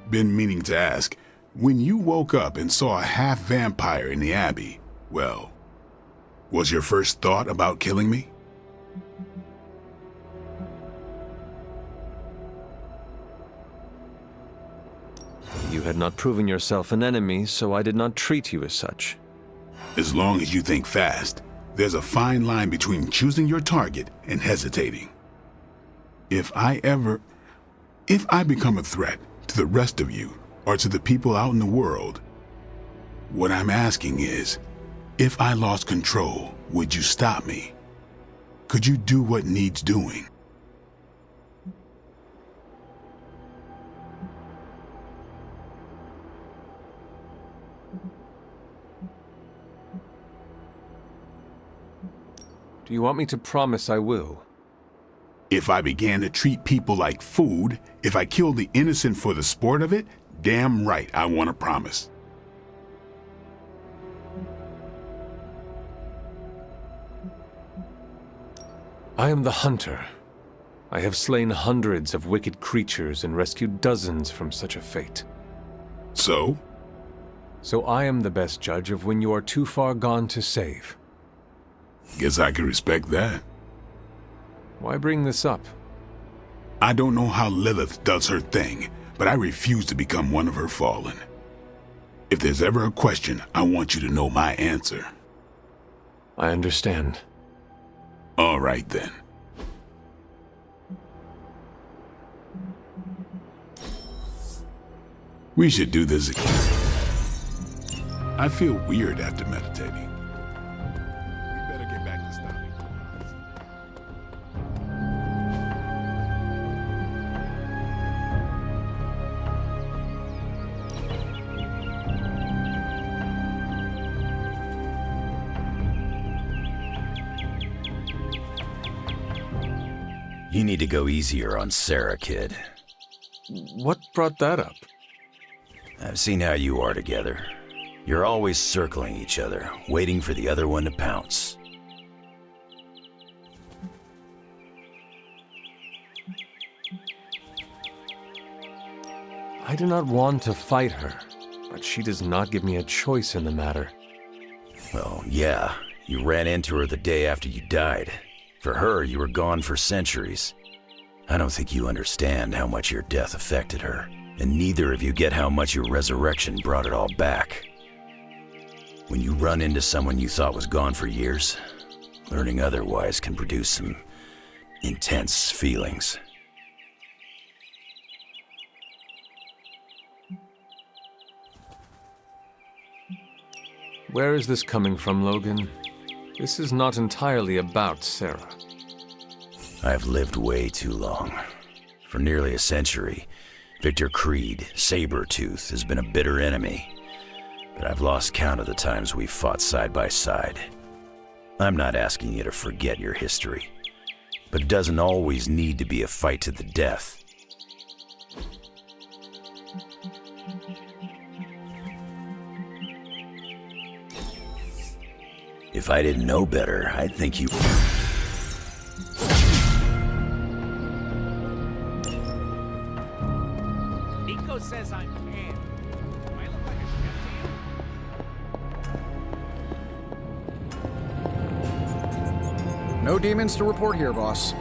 Been meaning to ask, when you woke up and saw a half-vampire in the Abbey, well, was your first thought about killing me? You had not proven yourself an enemy, so I did not treat you as such. As long as you think fast, there's a fine line between choosing your target and hesitating. If I become a threat to the rest of you, or to the people out in the world, what I'm asking is, if I lost control, would you stop me? Could you do what needs doing? Do you want me to promise I will? If I began to treat people like food, if I killed the innocent for the sport of it, damn right I want to promise. I am the hunter. I have slain hundreds of wicked creatures and rescued dozens from such a fate. So? So I am the best judge of when you are too far gone to save. Guess I can respect that. Why bring this up? I don't know how Lilith does her thing, but I refuse to become one of her fallen. If there's ever a question, I want you to know my answer. I understand. All right then. We should do this again. I feel weird after meditating. We better get back to stopping. You need to go easier on Sarah, kid. What brought that up? I've seen how you are together. You're always circling each other, waiting for the other one to pounce. I do not want to fight her, but she does not give me a choice in the matter. Well, yeah, you ran into her the day after you died. For her, you were gone for centuries. I don't think you understand how much your death affected her, and neither of you get how much your resurrection brought it all back. When you run into someone you thought was gone for years, learning otherwise can produce some intense feelings. Where is this coming from, Logan? This is not entirely about Sarah. I've lived way too long. For nearly a century, Victor Creed, Sabretooth, has been a bitter enemy. But I've lost count of the times we've fought side by side. I'm not asking you to forget your history, but it doesn't always need to be a fight to the death. If I didn't know better, I'd think you... Nico says I'm canned. Do I look like a chef to you? No demons to report here, boss.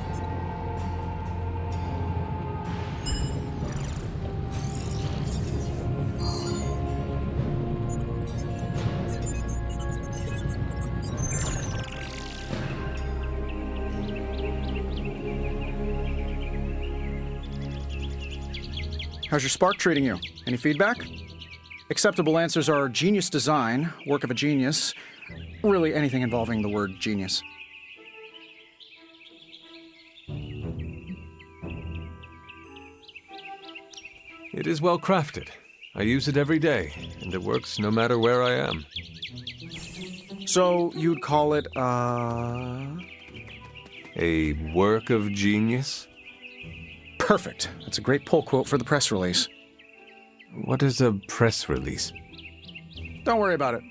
How's your spark treating you? Any feedback? Acceptable answers are genius design, work of a genius, really anything involving the word genius. It is well crafted. I use it every day, and it works no matter where I am. So you'd call it, A work of genius? Perfect. That's a great pull quote for the press release. What is a press release? Don't worry about it.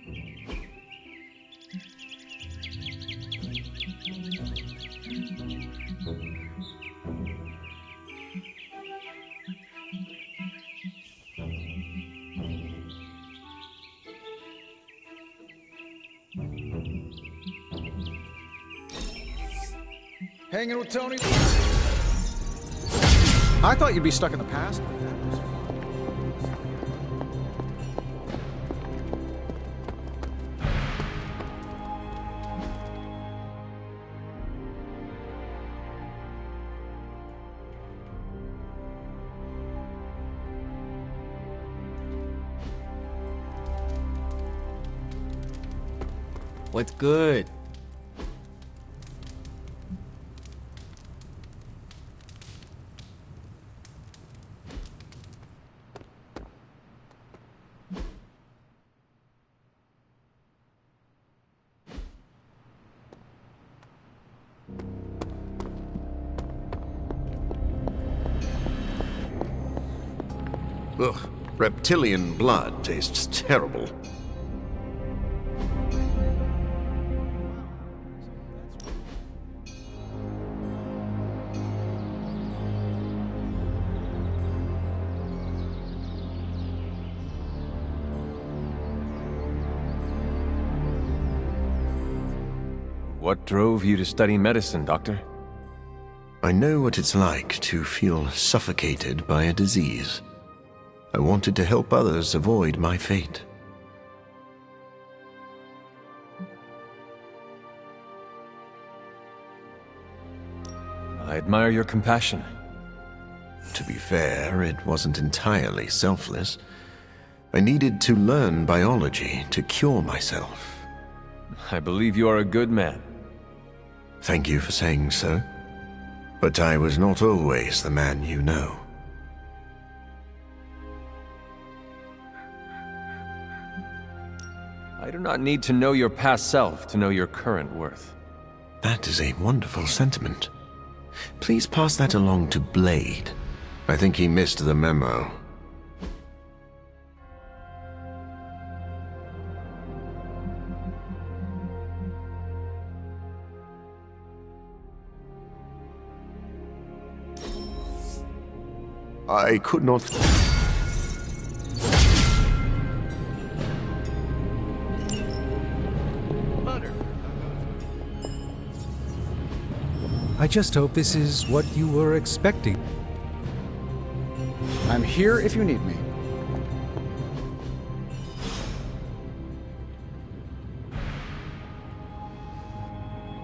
Hanging with Tony. I thought you'd be stuck in the past. What's good? Ugh, reptilian blood tastes terrible. What drove you to study medicine, Doctor? I know what it's like to feel suffocated by a disease. I wanted to help others avoid my fate. I admire your compassion. To be fair, it wasn't entirely selfless. I needed to learn biology to cure myself. I believe you are a good man. Thank you for saying so. But I was not always the man you know. I do not need to know your past self to know your current worth. That is a wonderful sentiment. Please pass that along to Blade. I think he missed the memo. I could not... I just hope this is what you were expecting. I'm here if you need me.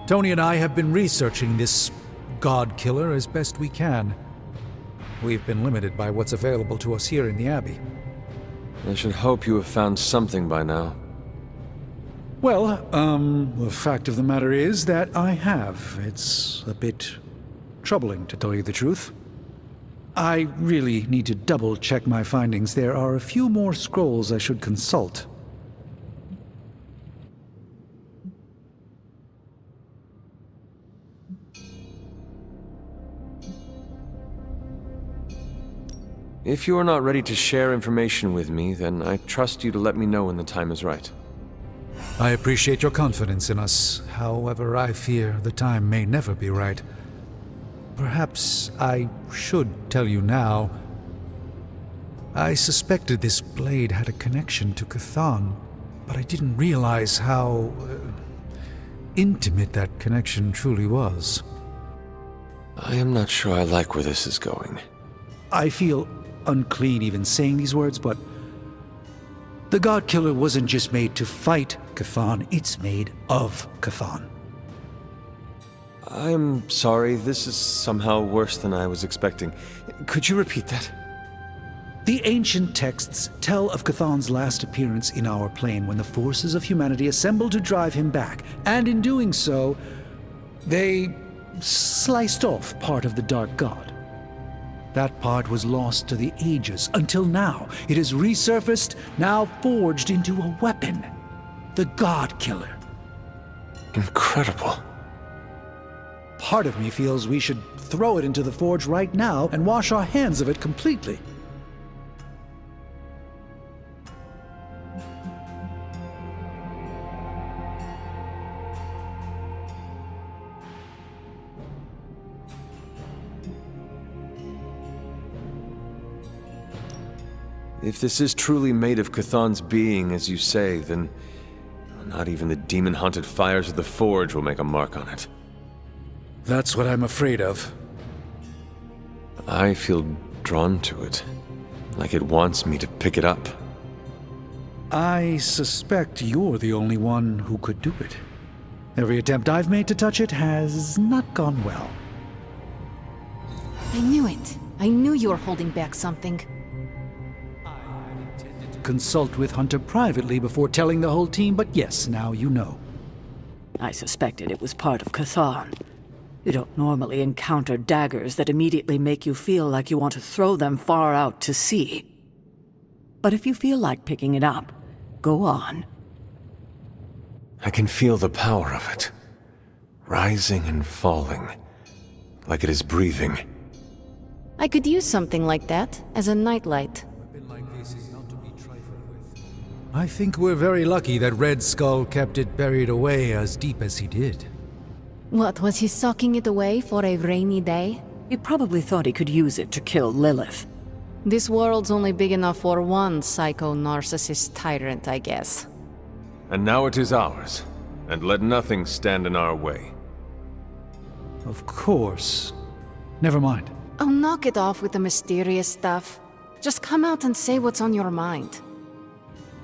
Tony and I have been researching this God Killer as best we can. We've been limited by what's available to us here in the Abbey. I should hope you have found something by now. Well, the fact of the matter is that I have. It's a bit troubling, to tell you the truth. I really need to double-check my findings. There are a few more scrolls I should consult. If you are not ready to share information with me, then I trust you to let me know when the time is right. I appreciate your confidence in us. However, I fear the time may never be right. Perhaps I should tell you now. I suspected this blade had a connection to Chthon, but I didn't realize how intimate that connection truly was. I am not sure I like where this is going. I feel unclean even saying these words, but the God Killer wasn't just made to fight Chthon, it's made of Chthon. I'm sorry, this is somehow worse than I was expecting. Could you repeat that? The ancient texts tell of Chthon's last appearance in our plane when the forces of humanity assembled to drive him back, and in doing so, they sliced off part of the Dark God. That part was lost to the ages, until now. It has resurfaced, now forged into a weapon. The God Killer. Incredible. Part of me feels we should throw it into the forge right now and wash our hands of it completely. If this is truly made of Chthon's being, as you say, then not even the demon-haunted fires of the Forge will make a mark on it. That's what I'm afraid of. I feel drawn to it, like it wants me to pick it up. I suspect you're the only one who could do it. Every attempt I've made to touch it has not gone well. I knew it. I knew you were holding back something. Consult with Hunter privately before telling the whole team, but yes, now you know. I suspected it was part of Chthon. You don't normally encounter daggers that immediately make you feel like you want to throw them far out to sea. But if you feel like picking it up, go on. I can feel the power of it, rising and falling, like it is breathing. I could use something like that as a nightlight. I think we're very lucky that Red Skull kept it buried away as deep as he did. What, was he socking it away for a rainy day? He probably thought he could use it to kill Lilith. This world's only big enough for one psycho-narcissist tyrant, I guess. And now it is ours, and let nothing stand in our way. Of course. Never mind. Oh, knock it off with the mysterious stuff. Just come out and say what's on your mind.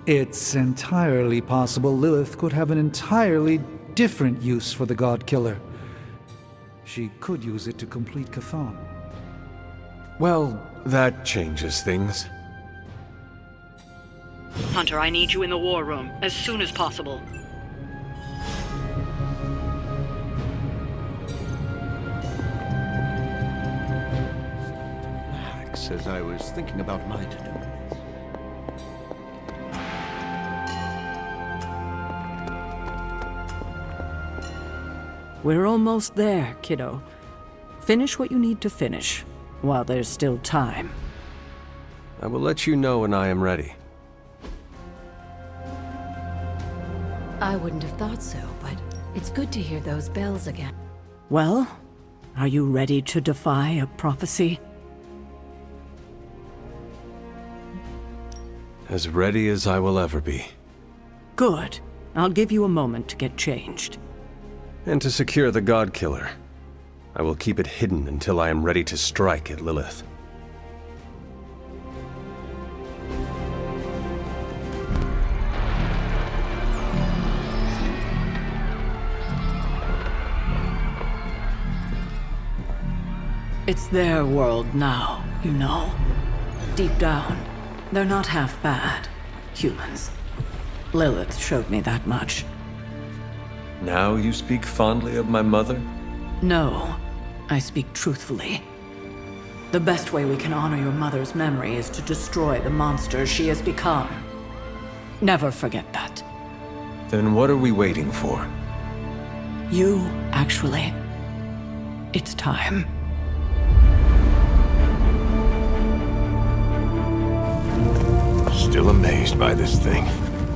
It's entirely possible Lilith could have an entirely different use for the God Killer. She could use it to complete Chthon. Well, that changes things. Hunter, I need you in the war room as soon as possible. Max, as I was thinking about my to-do. We're almost there, kiddo. Finish what you need to finish, while there's still time. I will let you know when I am ready. I wouldn't have thought so, but it's good to hear those bells again. Well, are you ready to defy a prophecy? As ready as I will ever be. Good. I'll give you a moment to get changed. And to secure the God Killer, I will keep it hidden until I am ready to strike at Lilith. It's their world now, you know. Deep down, they're not half bad, humans. Lilith showed me that much. Now you speak fondly of my mother? No, I speak truthfully. The best way we can honor your mother's memory is to destroy the monster she has become. Never forget that. Then what are we waiting for? You, actually. It's time. Still amazed by this thing.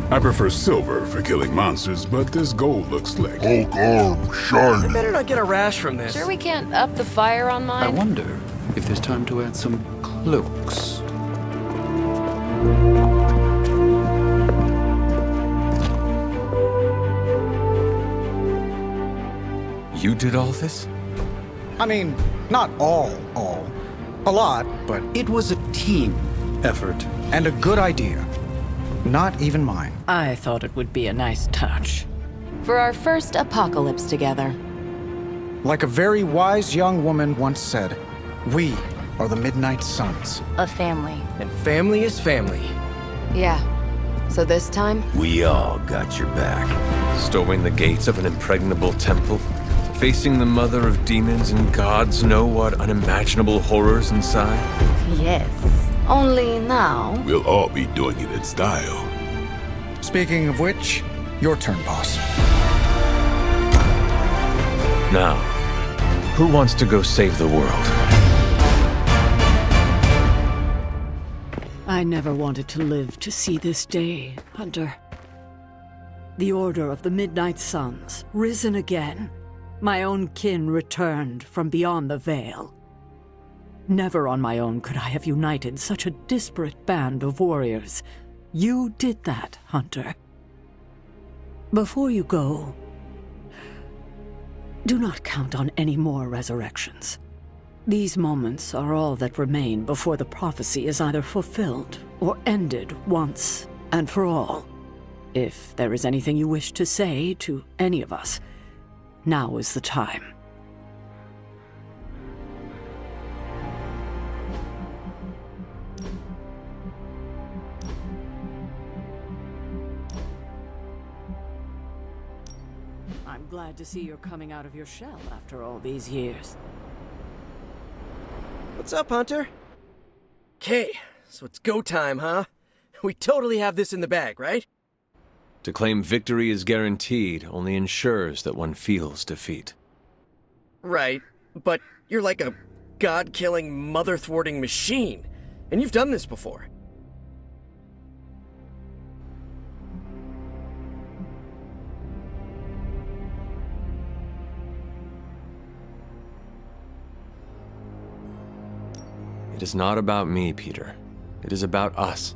I prefer silver for killing monsters, but this gold looks slick. Hulk arm, shiny. I better not get a rash from this. Sure we can't up the fire on mine? I wonder if there's time to add some cloaks. You did all this? I mean, not all. A lot, but It was a team effort. and a good idea. Not even mine. I thought it would be a nice touch. For our first apocalypse together. Like a very wise young woman once said, we are the Midnight Suns. A family. And family is family. Yeah. So this time? We all got your back. Storming the gates of an impregnable temple? Facing the mother of demons and gods know what unimaginable horrors inside? Yes. Only now. We'll all be doing it in style. Speaking of which, your turn, boss. Now, who wants to go save the world? I never wanted to live to see this day, Hunter. The Order of the Midnight Suns, risen again. My own kin returned from beyond the veil. Never on my own could I have united such a disparate band of warriors. You did that, Hunter. Before you go, do not count on any more resurrections. These moments are all that remain before the prophecy is either fulfilled or ended once and for all. If there is anything you wish to say to any of us, now is the time. I'm glad to see you're coming out of your shell after all these years. What's up, Hunter? Okay, so it's go time, huh? We totally have this in the bag, right? To claim victory is guaranteed only ensures that one feels defeat. Right, but you're like a god-killing, mother-thwarting machine, and you've done this before. It is not about me, Peter. It is about us.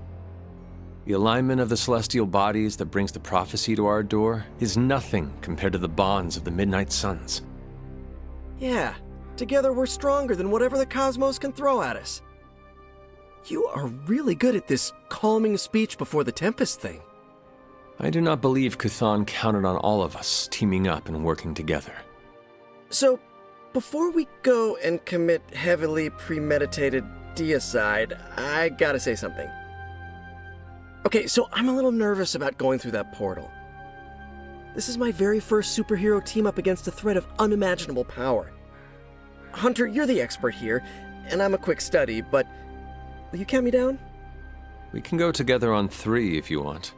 The alignment of the celestial bodies that brings the prophecy to our door is nothing compared to the bonds of the Midnight Suns. Yeah, together we're stronger than whatever the cosmos can throw at us. You are really good at this calming speech before the Tempest thing. I do not believe Cthon counted on all of us teaming up and working together. So, before we go and commit heavily premeditated deicide, I gotta say something. Okay, so I'm a little nervous about going through that portal. This is my very first superhero team up against a threat of unimaginable power. Hunter, you're the expert here, and I'm a quick study, but will you count me down? We can go together on 3 if you want.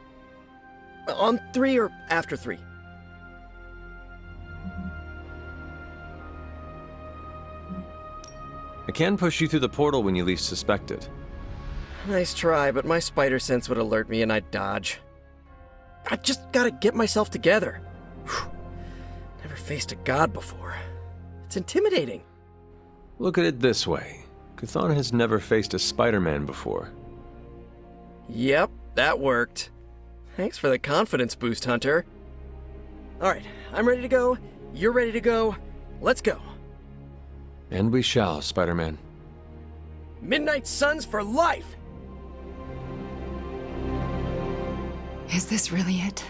On 3 or after 3? I can push you through the portal when you least suspect it. Nice try, but my spider sense would alert me and I'd dodge. I just gotta get myself together. Whew. Never faced a god before. It's intimidating. Look at it this way. Chthon has never faced a Spider-Man before. Yep, that worked. Thanks for the confidence boost, Hunter. Alright, I'm ready to go. You're ready to go. Let's go. And we shall, Spider-Man. Midnight Suns for life! Is this really it?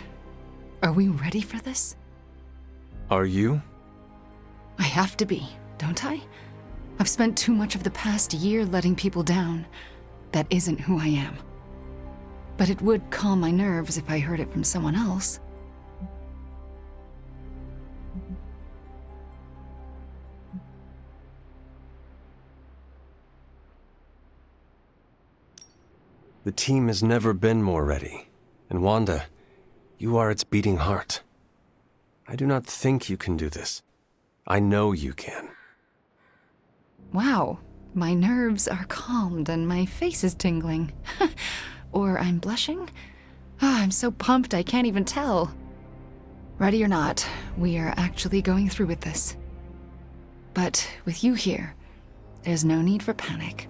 Are we ready for this? Are you? I have to be, don't I? I've spent too much of the past year letting people down. That isn't who I am. But it would calm my nerves if I heard it from someone else. The team has never been more ready. And Wanda, you are its beating heart. I do not think you can do this. I know you can. Wow, my nerves are calmed and my face is tingling. Or I'm blushing? I'm so pumped I can't even tell. Ready or not, we are actually going through with this. But with you here, there's no need for panic.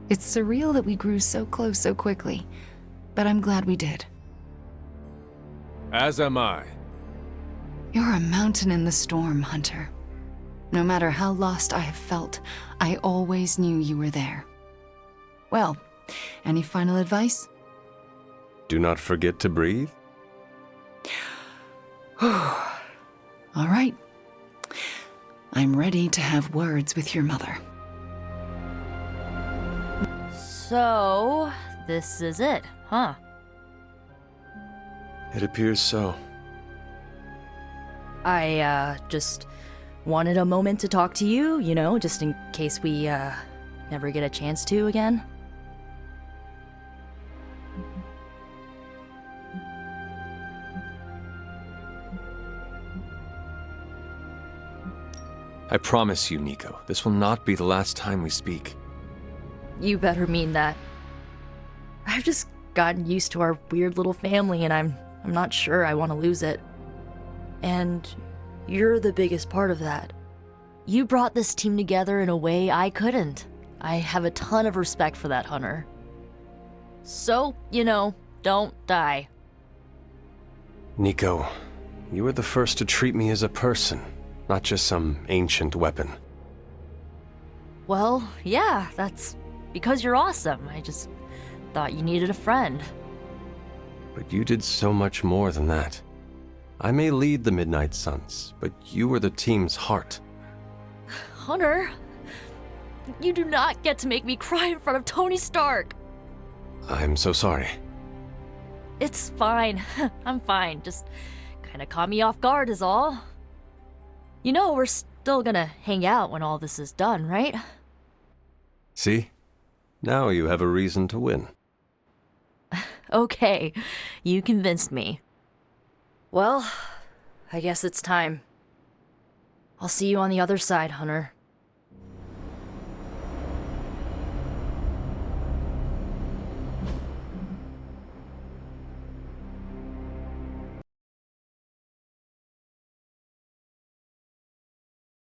It's surreal that we grew so close so quickly, but I'm glad we did. As am I. You're a mountain in the storm, Hunter. No matter how lost I have felt, I always knew you were there. Well, any final advice? Do not forget to breathe. All right. I'm ready to have words with your mother. So, this is it, huh? It appears so. I, just wanted a moment to talk to you, you know, just in case we, never get a chance to again. I promise you, Nico, this will not be the last time we speak. You better mean that. I've just gotten used to our weird little family and I'm not sure I want to lose it. And you're the biggest part of that. You brought this team together in a way I couldn't. I have a ton of respect for that, Hunter. So, you know, don't die. Nico, you were the first to treat me as a person, not just some ancient weapon. Well, yeah, that's because you're awesome. I just thought you needed a friend. But you did so much more than that. I may lead the Midnight Suns, but you were the team's heart. Hunter, you do not get to make me cry in front of Tony Stark. I'm so sorry. It's fine. I'm fine. Just kinda caught me off guard is all. You know, we're still gonna hang out when all this is done, right? See? Now you have a reason to win. Okay, you convinced me. Well, I guess it's time. I'll see you on the other side, Hunter.